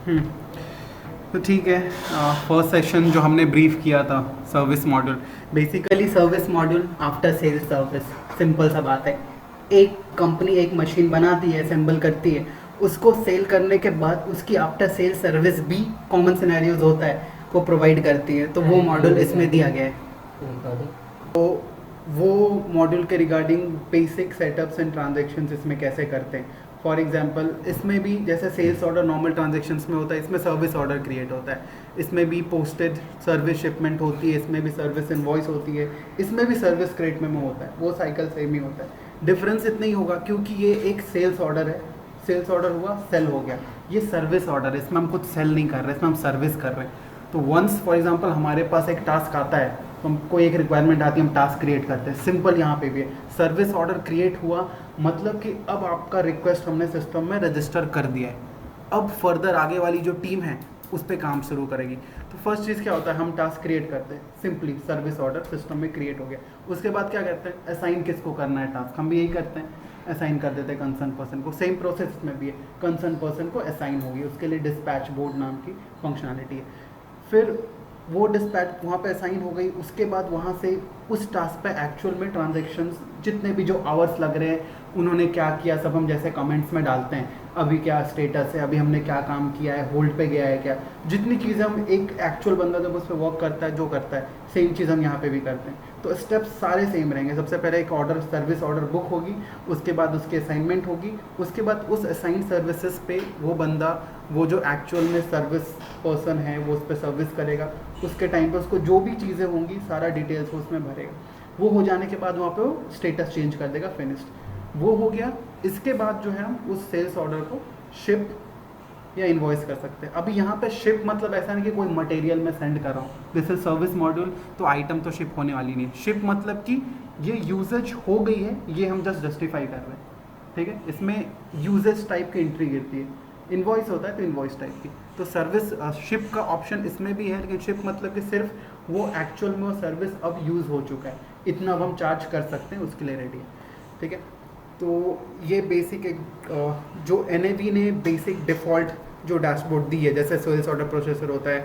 हम्म, तो ठीक है। फर्स्ट सेशन जो हमने ब्रीफ किया था, service module. Basically service module after sales service, simple सा बात है। एक कंपनी एक मशीन बनाती है, असेंबल करती है, उसको सेल करने के बाद उसकी आफ्टर सेल सर्विस भी कॉमन सिनेरियोज होता है वो प्रोवाइड करती है, तो वो मॉड्यूल इसमें दिया गया है। तो वो मॉड्यूल के regarding basic setups and transactions इसमें कैसे करते हैं। फॉर एग्जांपल इसमें भी जैसे सेल्स ऑर्डर नॉर्मल ट्रांजेक्शन्स में होता है, इसमें सर्विस ऑर्डर क्रिएट होता है। इसमें भी पोस्टेड सर्विस शिपमेंट होती है, इसमें भी सर्विस इनवॉइस होती है, इसमें भी सर्विस क्रेडिट मेमो होता है। वो साइकिल सेम ही होता है। डिफरेंस इतना ही होगा क्योंकि ये एक सेल्स ऑर्डर है, सेल्स ऑर्डर हुआ, सेल हो गया। ये सर्विस ऑर्डर है, इसमें हम कुछ सेल नहीं कर रहे, इसमें हम सर्विस कर रहे हैं। तो वंस फॉर एग्जांपल हमारे पास एक टास्क आता है, तो हमको एक रिक्वायरमेंट आती है, हम टास्क क्रिएट करते हैं। सिंपल यहाँ पे भी है, सर्विस ऑर्डर क्रिएट हुआ मतलब कि अब आपका रिक्वेस्ट हमने सिस्टम में रजिस्टर कर दिया है। अब फर्दर आगे वाली जो टीम है उस पर काम शुरू करेगी। तो फर्स्ट चीज़ क्या होता है, हम टास्क क्रिएट करते हैं, सिंपली सर्विस ऑर्डर सिस्टम में क्रिएट हो गया। उसके बाद क्या कहते हैं, असाइन किसको करना है टास्क, हम भी यही करते हैं, असाइन कर देते हैं कंसर्न पर्सन को। सेम प्रोसेस में भी है, कंसर्न पर्सन को असाइन होगी, उसके लिए डिस्पैच बोर्ड नाम की फंक्शनैलिटी है। फिर वो डिस्पैच वहाँ पे असाइन हो गई, उसके बाद वहाँ से उस टास्क पे एक्चुअल में ट्रांजेक्शन्स जितने भी जो आवर्स लग रहे हैं, उन्होंने क्या किया, सब हम जैसे कमेंट्स में डालते हैं, अभी क्या स्टेटस है, अभी हमने क्या काम किया है, होल्ड पे गया है क्या, जितनी चीज़ें हम एक एक्चुअल बंदा जब उस पर वर्क करता है जो करता है, सेम चीज़ हम यहाँ पे भी करते हैं। तो स्टेप्स सारे सेम रहेंगे। सबसे पहले एक ऑर्डर सर्विस ऑर्डर बुक होगी, उसके बाद उसकी असाइनमेंट होगी, उसके बाद उस असाइन सर्विसेज पे वो बंदा, वो जो एक्चुअल में सर्विस पर्सन है वो उस पर सर्विस करेगा। उसके टाइम पे उसको जो भी चीज़ें होंगी सारा डिटेल्स वो उसमें भरेगा। वो हो जाने के बाद वहाँ पे वो स्टेटस चेंज कर देगा, फिनिश्ड। वो हो गया। इसके बाद जो है हम उस सेल्स ऑर्डर को शिप या इन्वॉइस कर सकते हैं। अभी यहाँ पे शिप मतलब ऐसा नहीं कि कोई मटेरियल में सेंड कर रहा हूँ, दिस इज सर्विस मॉड्यूल, तो आइटम तो शिप होने वाली नहीं है। शिप मतलब कि ये यूजेज हो गई है, ये हम जस्ट जस्टिफाई कर रहे हैं, ठीक है। इसमें यूजेज टाइप की एंट्री गिरती है, इन्वॉइस होता है तो इन्वॉइस टाइप की। तो सर्विस शिप का ऑप्शन इसमें भी है, लेकिन शिप मतलब कि सिर्फ वो एक्चुअल में वो सर्विस अब यूज़ हो चुका है, इतना अब हम चार्ज कर सकते हैं, उसके लिए रेडी है, ठीक है। तो ये बेसिक एक जो NAV ने बेसिक डिफ़ॉल्ट जो डैशबोर्ड दी है, जैसे सेल्स ऑर्डर प्रोसेसर होता है,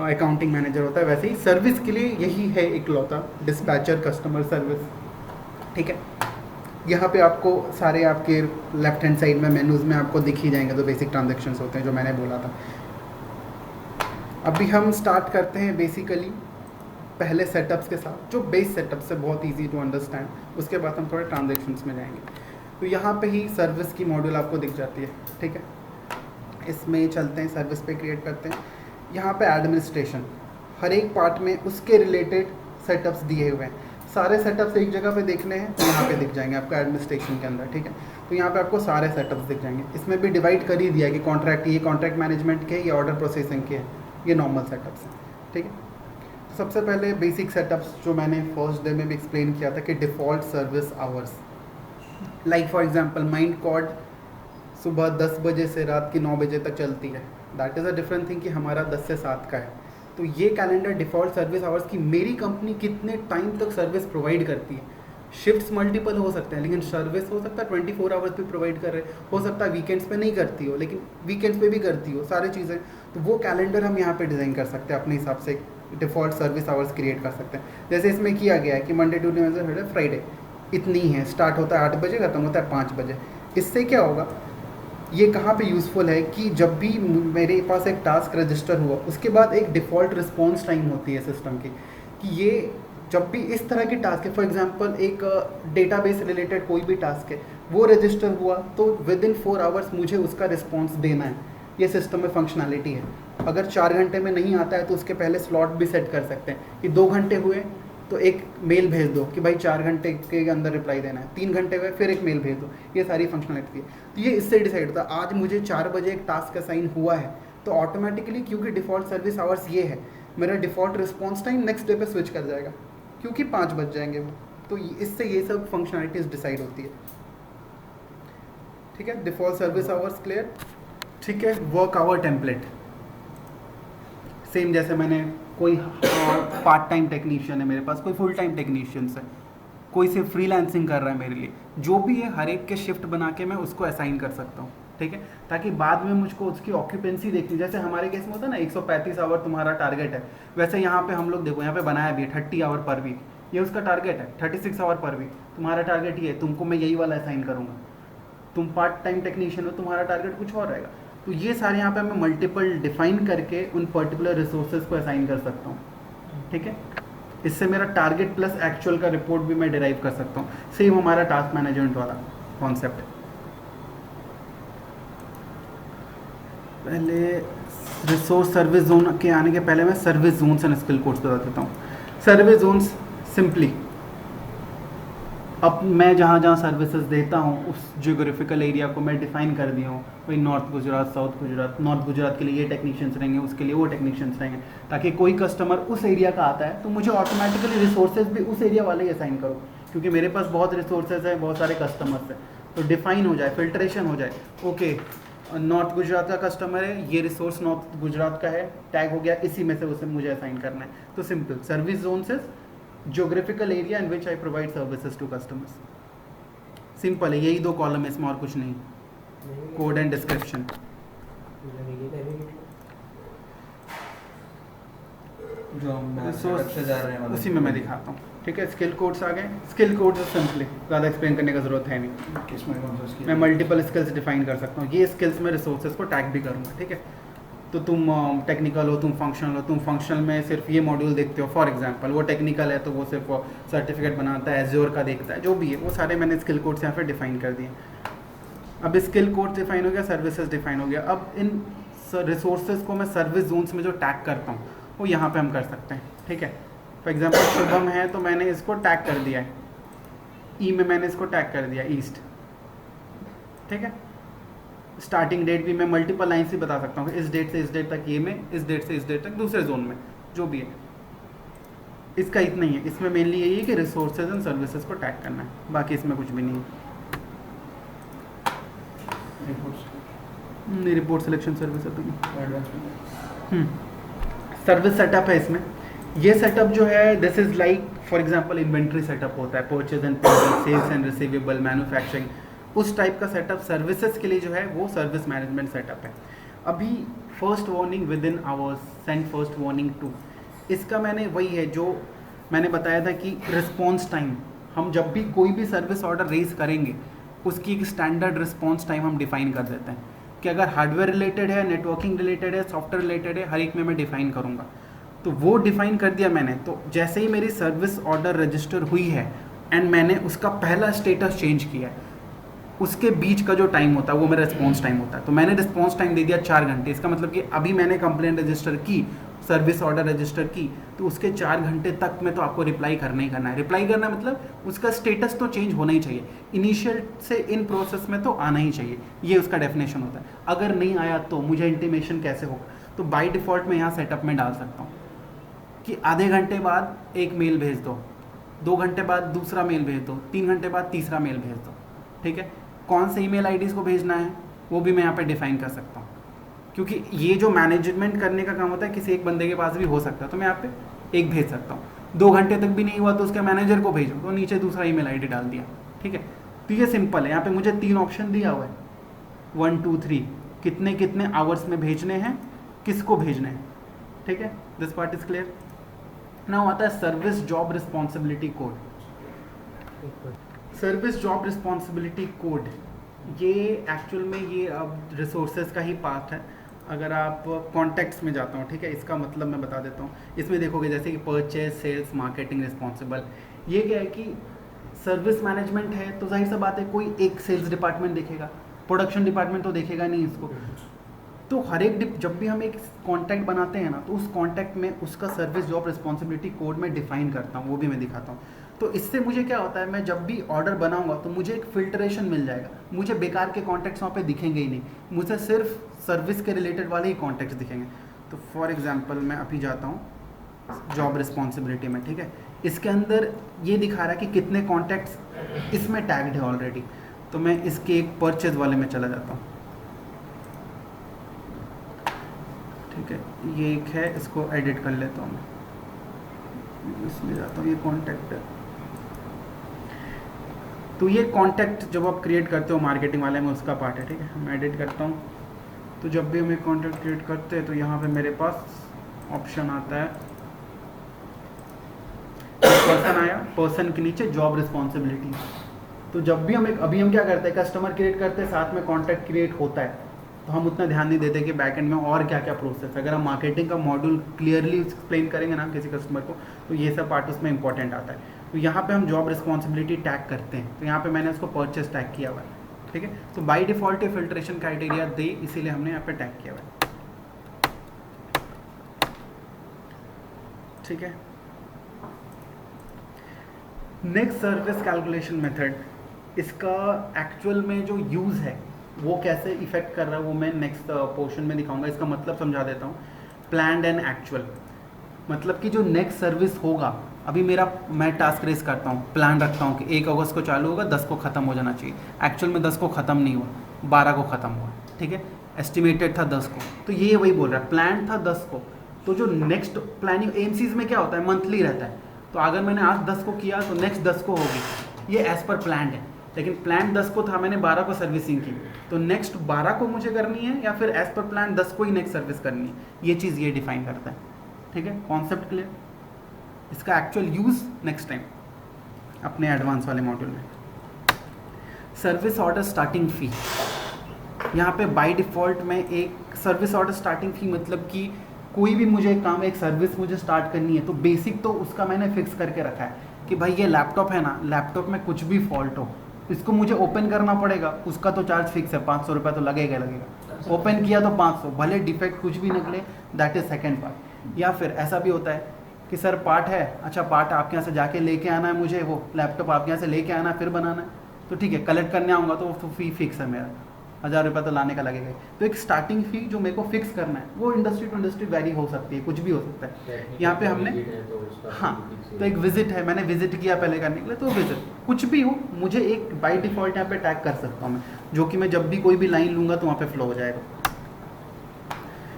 अकाउंटिंग मैनेजर होता है, वैसे ही सर्विस के लिए यही है इकलौता, डिस्पैचर कस्टमर सर्विस, ठीक है। यहाँ पे आपको सारे आपके लेफ्ट हैंड साइड में मेनूज़ में आपको दिख ही जाएंगे जो बेसिक ट्रांजेक्शन्स होते हैं जो मैंने बोला था। अभी हम स्टार्ट करते हैं बेसिकली पहले सेटअप्स के साथ, जो बेस सेटअप्स है, बहुत इजी टू अंडरस्टैंड। उसके बाद हम थोड़े ट्रांजेक्शन्स में जाएंगे। तो यहाँ पे ही सर्विस की मॉड्यूल आपको दिख जाती है, ठीक है। इसमें चलते हैं, सर्विस पे क्रिएट करते हैं। यहाँ पे एडमिनिस्ट्रेशन, हर एक पार्ट में उसके रिलेटेड सेटअप्स दिए हुए हैं। सारे सेटअप्स एक जगह पे देखने हैं तो यहाँ पे दिख जाएंगे आपको एडमिनिस्ट्रेशन के अंदर, ठीक है। तो यहाँ पे आपको सारे सेटअप्स दिख जाएंगे। इसमें भी डिवाइड कर ही दिया है कि कॉन्ट्रैक्ट, ये कॉन्ट्रैक्ट मैनेजमेंट के, ये ऑर्डर प्रोसेसिंग के हैं, ये नॉर्मल सेटअप्स हैं, ठीक है। सबसे पहले बेसिक सेटअप्स जो मैंने फर्स्ट डे में भी एक्सप्लेन किया था कि default service hours, like for example mind cord सुबह 10 बजे से रात की 9 बजे तक चलती है, that is a different thing कि हमारा 10 से 7 का है। तो ये कैलेंडर डिफ़ॉल्ट सर्विस आवर्स की मेरी कंपनी कितने टाइम तक सर्विस प्रोवाइड करती है। शिफ्ट्स मल्टीपल हो सकते हैं, लेकिन सर्विस हो सकता है 24 आवर्स भी प्रोवाइड कर रहे, हो सकता है वीकेंड्स पे नहीं करती हो लेकिन वीकेंड्स पे भी करती हो, सारी चीज़ें। तो वो कैलेंडर हम यहाँ पे डिज़ाइन कर सकते हैं अपने हिसाब से, डिफ़ॉल्ट सर्विस आवर्स क्रिएट कर सकते हैं। जैसे इसमें किया गया है कि मंडे ट्यूसडे वेडनेसडे फ्राइडे इतनी है, स्टार्ट होता है 8 बजे, ख़त्म होता है 5 बजे। इससे क्या होगा, ये कहाँ पे यूज़फुल है कि जब भी मेरे पास एक टास्क रजिस्टर हुआ उसके बाद एक डिफ़ॉल्ट रिस्पॉन्स टाइम होती है सिस्टम की, कि ये जब भी इस तरह की टास्क है, फॉर एग्जांपल एक डेटाबेस रिलेटेड कोई भी टास्क है, वो रजिस्टर हुआ तो विद इन 4 आवर्स मुझे उसका रिस्पॉन्स देना है। ये सिस्टम में फंक्शनैलिटी है। अगर 4 घंटे में नहीं आता है तो उसके पहले स्लॉट भी सेट कर सकते हैं कि 2 घंटे हुए तो एक मेल भेज दो कि भाई 4 घंटे के अंदर रिप्लाई देना है, 3 घंटे हुए फिर एक मेल भेज दो। ये सारी फंक्शनलिटी है। तो ये इससे डिसाइड होता है। आज मुझे 4 बजे एक टास्क असाइन हुआ है तो ऑटोमेटिकली, क्योंकि डिफ़ॉल्ट सर्विस आवर्स ये है, मेरा default response time next day पे स्विच कर जाएगा क्योंकि 5 बज जाएंगे वो। तो इससे ये सब फंक्शनलिटीज़ डिसाइड होती है, ठीक है। डिफ़ॉल्ट सर्विस आवर्स क्लियर, ठीक है। वर्क आवर टेम्पलेट सेम, जैसे मैंने कोई पार्ट टाइम टेक्नीशियन है मेरे पास, कोई फुल टाइम टेक्नीशियंस है, कोई सिर्फ फ्रीलांसिंग कर रहा है मेरे लिए, जो भी है हर एक के शिफ्ट बना के मैं उसको असाइन कर सकता हूँ। ठीक है, ताकि बाद में मुझको उसकी ऑक्यूपेंसी देखनी, जैसे हमारे केस में होता है ना 135 आवर तुम्हारा टारगेट है, वैसे यहाँ पे हम लोग देखो यहाँ पे बनाया भी है 30 आवर पर वीक, ये उसका टारगेट है 36 आवर पर वीक, तुम्हारा टारगेट ये है, तुमको मैं यही वाला असाइन करूँगा, तुम पार्ट टाइम टेक्नीशियन हो, तुम्हारा टारगेट कुछ और रहेगा। तो ये सारे यहाँ पे मैं मल्टीपल डिफाइन करके उन पर्टिकुलर रिसोर्सेज को असाइन कर सकता हूँ, ठीक है। इससे मेरा टारगेट प्लस एक्चुअल का रिपोर्ट भी मैं डिराइव कर सकता हूँ, सेम हमारा टास्क मैनेजमेंट वाला कॉन्सेप्ट। पहले रिसोर्स सर्विस जोन के आने के पहले मैं service zones and skill codes बता देता हूँ। सर्विस जोन्स सिंपली, अब मैं जहाँ जहाँ सर्विसेज देता हूँ उस जियोग्राफिकल एरिया को मैं डिफाइन कर दिया हूँ, भाई north Gujarat, south Gujarat, north Gujarat के लिए ये टेक्नीशियंस रहेंगे, उसके लिए वो टेक्नीशियंस रहेंगे, ताकि कोई कस्टमर उस एरिया का आता है तो मुझे ऑटोमेटिकली रिसोर्सेज भी उस एरिया वाले ही असाइन करो, क्योंकि मेरे पास बहुत रिसोर्सेज है, बहुत सारे कस्टमर्स हैं, तो डिफाइन हो जाए, फिल्ट्रेशन हो जाए। ओके, नॉर्थ गुजरात का कस्टमर है, ये रिसोर्स नॉर्थ गुजरात का है, टैग हो गया, इसी में से उसे मुझे असाइन करना है। तो सिंपल, सर्विस जोन से geographical area in which I provide services to customers। Simple है, यही दो कॉलम है, इसमें और कुछ नहीं, कोड एंड डिस्क्रिप्शन। जो हम से जा रहे हैं उसी में मैं दिखाता हूँ, ठीक है। स्किल कोड्स आ गए, स्किल कोड्स सिंपली ज़्यादा एक्सप्लेन करने का जरूरत है नहीं, किसमें कौन सा स्किल, मैं मल्टीपल स्किल्स डिफाइन कर सकता हूँ, ये स्किल्स में रिसोर्सेज को टैग भी करूँगा, ठीक है। तो तुम टेक्निकल हो, तुम फंक्शनल हो, तुम फंक्शनल में सिर्फ ये मॉड्यूल देखते हो फॉर एग्जांपल, वो टेक्निकल है तो वो सिर्फ सर्टिफिकेट बनाता है, एज्योर का देखता है, जो भी है वो सारे मैंने स्किल कोड्स यहाँ पे डिफाइन कर दिए। अब स्किल कोड डिफाइन हो गया, सर्विसेज डिफाइन हो गया, अब इन रिसोर्सेज को मैं सर्विस जोन्स में जो टैग करता हूँ वो यहाँ पे हम कर सकते हैं, ठीक है। फॉर एग्जांपल शुभम है तो मैंने इसको टैग कर दिया है, ई में मैंने इसको टैग कर दिया ईस्ट, ठीक है। स्टार्टिंग डेट भी मैं मल्टीपल लाइन से बता सकता हूँ, इस डेट से इस डेट तक ये में, इस डेट से इस डेट तक दूसरे जोन में, जो भी है। इसका इतना ही है, इसमें मेनली यही है कि रिसोर्सेज एंड सर्विसेज को टैग करना है, बाकी इसमें कुछ भी नहीं है। रिपोर्ट सिलेक्शन सर्विस है, सर्विस सेटअप है इसमें। ये सेटअप जो है this is like for example inventory setup होता है, purchase and payment, sales and receivable, manufacturing, उस टाइप का सेटअप सर्विसेज के लिए जो है वो सर्विस मैनेजमेंट सेटअप है। अभी first warning within hours, send first warning to, इसका मैंने वही है जो मैंने बताया था कि रिस्पॉन्स टाइम, हम जब भी कोई भी सर्विस ऑर्डर रेज करेंगे उसकी एक स्टैंडर्ड रिस्पॉन्स टाइम हम डिफाइन कर देते हैं कि अगर हार्डवेयर रिलेटेड है, नेटवर्किंग रिलेटेड है, सॉफ्टवेयर रिलेटेड है, हर एक में मैं डिफाइन करूँगा। तो वो डिफाइन कर दिया मैंने, तो जैसे ही मेरी सर्विस ऑर्डर रजिस्टर हुई है एंड मैंने उसका पहला स्टेटस चेंज किया है, उसके बीच का जो टाइम होता है वो मेरा रिस्पॉन्स टाइम होता है। तो मैंने रिस्पॉन्स टाइम दे दिया 4 घंटे, इसका मतलब कि अभी मैंने कंप्लेंट रजिस्टर की, सर्विस ऑर्डर रजिस्टर की, तो उसके 4 घंटे तक में तो आपको रिप्लाई करना ही करना है। रिप्लाई करना मतलब उसका स्टेटस तो चेंज होना ही चाहिए, इनिशियल से इन प्रोसेस में तो आना ही चाहिए, ये उसका डेफिनेशन होता है। अगर नहीं आया तो मुझे इंटीमेशन कैसे होगा, तो बाय डिफ़ॉल्ट मैं यहाँ सेटअप में डाल सकता हूँ कि आधे घंटे बाद एक मेल भेज दो, 2 घंटे बाद दूसरा मेल भेज दो, 3 घंटे बाद तीसरा मेल भेज दो, ठीक है। कौन से ईमेल आईडीज़ को भेजना है वो भी मैं यहाँ पे डिफाइन कर सकता हूँ, क्योंकि ये जो मैनेजमेंट करने का काम होता है किसी एक बंदे के पास भी हो सकता है, तो मैं यहाँ पे एक भेज सकता हूँ। 2 घंटे तक भी नहीं हुआ तो उसके मैनेजर को भेजो, तो नीचे दूसरा ईमेल आईडी डाल दिया, ठीक है। तो ये सिंपल है, यहाँ पे मुझे 3 ऑप्शन दिया हुआ है, 1 2 3, कितने कितने आवर्स में भेजने हैं, किसको भेजने हैं, ठीक है। This part is clear. Now आता है service job responsibility code. Service job responsibility code, ये एक्चुअल में ये अब रिसोर्सेज का ही पार्ट है। अगर आप कॉन्टेक्ट्स में जाता हूँ, ठीक है, इसका मतलब मैं बता देता हूँ। इसमें देखोगे जैसे कि परचेज, सेल्स, मार्केटिंग, रिस्पॉन्सिबल, ये क्या है कि सर्विस मैनेजमेंट है तो जाहिर सा बात है कोई एक सेल्स डिपार्टमेंट देखेगा, प्रोडक्शन डिपार्टमेंट तो देखेगा नहीं इसको। तो हर एक जब भी हम एक कॉन्टैक्ट बनाते हैं ना, तो उस कॉन्टैक्ट में उसका सर्विस जॉब रिस्पॉन्सिबिलिटी कोड में डिफाइन करता हूँ, वो भी मैं दिखाता हूँ। तो इससे मुझे क्या होता है, मैं जब भी ऑर्डर बनाऊंगा तो मुझे एक फिल्ट्रेशन मिल जाएगा, मुझे बेकार के कॉन्टैक्ट्स वहाँ पे दिखेंगे ही नहीं, मुझे सिर्फ सर्विस के रिलेटेड वाले ही कॉन्टैक्ट्स दिखेंगे। तो फॉर एग्जांपल मैं अभी जाता हूँ जॉब रिस्पॉन्सिबिलिटी में, ठीक है, इसके अंदर ये दिखा रहा है कि कितने कॉन्टैक्ट्स इसमें टैग्ड है ऑलरेडी। तो मैं इसके एक परचेज वाले में चला जाता हूँ, ठीक है, ये एक है, इसको एडिट कर लेता हूँ मैं, इसमें जाता हूँ, ये कॉन्टैक्ट है, तो ये कॉन्टैक्ट जब आप क्रिएट करते हो मार्केटिंग वाले में उसका पार्ट है, ठीक है। मैं एडिट करता हूँ। तो जब भी हम एक कॉन्टैक्ट क्रिएट करते हैं तो यहाँ पे मेरे पास ऑप्शन आता है, पर्सन आया, पर्सन के नीचे जॉब रिस्पॉन्सिबिलिटी। तो जब भी अभी हम क्या करते हैं, कस्टमर क्रिएट करते हैं, साथ में कॉन्टैक्ट क्रिएट होता है, तो हम उतना ध्यान नहीं देते कि बैकएंड में और क्या क्या प्रोसेस। अगर हम मार्केटिंग का मॉड्यूल क्लियरली एक्सप्लेन करेंगे ना किसी कस्टमर को, तो ये सब पार्ट उसमें इंपॉर्टेंट आता है। तो यहाँ पे हम जॉब रिस्पॉन्सिबिलिटी टैग करते हैं, तो यहाँ पे मैंने उसको परचेस टैग किया हुआ है, ठीक है। तो बाय डिफ़ॉल्ट ये फिल्ट्रेशन क्राइटेरिया दे, इसीलिए हमने यहाँ पे टैग किया हुआ है, ठीक है। नेक्स्ट सर्विस कैलकुलेशन मेथड, इसका एक्चुअल में जो यूज़ है वो कैसे इफेक्ट कर रहा है वो मैं नेक्स्ट पोर्शन में दिखाऊंगा। इसका मतलब समझा देता हूँ। प्लान्ड एंड एक्चुअल, मतलब कि जो नेक्स्ट सर्विस होगा, अभी मैं टास्क रेस करता हूँ, प्लान रखता हूँ कि 1 अगस्त को चालू होगा, 10 को ख़त्म हो जाना चाहिए। एक्चुअल में 10 को ख़त्म नहीं हुआ, 12 को ख़त्म हुआ, ठीक है। एस्टिमेटेड था 10 को, तो ये वही बोल रहा है, प्लान था 10 को। तो जो नेक्स्ट प्लानिंग एमसीज में क्या होता है, मंथली रहता है। तो अगर मैंने आज 10 को किया तो नेक्स्ट 10 को होगी, ये एज पर प्लान है। लेकिन प्लान 10 को था, मैंने 12 को सर्विसिंग की, तो नेक्स्ट 12 को मुझे करनी है या फिर एज पर प्लान 10 को ही नेक्स्ट सर्विस करनी है, ये चीज़ ये डिफाइन करता है, ठीक है। Concept clear. इसका एक्चुअल यूज़ नेक्स्ट टाइम अपने एडवांस वाले मॉड्यूल में। सर्विस ऑर्डर स्टार्टिंग फ़ी, यहाँ पे बाय डिफ़ॉल्ट में एक सर्विस ऑर्डर स्टार्टिंग फ़ी, मतलब कि कोई भी मुझे काम, एक सर्विस मुझे स्टार्ट करनी है, तो बेसिक तो उसका मैंने फिक्स करके रखा है कि भाई ये लैपटॉप है ना, लैपटॉप में कुछ भी फॉल्ट हो, इसको मुझे ओपन करना पड़ेगा, उसका तो चार्ज फिक्स है, 500 रुपये तो लगेगा। ओपन किया तो 500, भले डिफेक्ट कुछ भी निकले, दैट इज सेकेंड पार्ट। या फिर ऐसा भी होता है कि सर पार्ट है, अच्छा पार्ट आपके यहाँ से जाके लेके आना है, मुझे वो लैपटॉप आपके यहाँ से लेके आना है, फिर बनाना है, तो ठीक है, कलेक्ट करने आऊँगा तो वो फी फिक्स है मेरा, 1000 रुपये तो लाने का लगेगा। तो एक स्टार्टिंग फ़ी जो मेरे को फिक्स करना है, वो इंडस्ट्री टू इंडस्ट्री वेरी हो सकती है, कुछ भी हो सकता है। यहाँ पे हमने हाँ, तो एक विजिट है, मैंने विजिट किया पहले करने के लिए, तो विजिट कुछ भी हो, मुझे एक बाय डिफ़ॉल्ट यहाँ पे टैग कर सकता हूँ मैं, जो कि मैं जब भी कोई भी लाइन लूँगा तो वहाँ पे फ्लो हो जाएगा।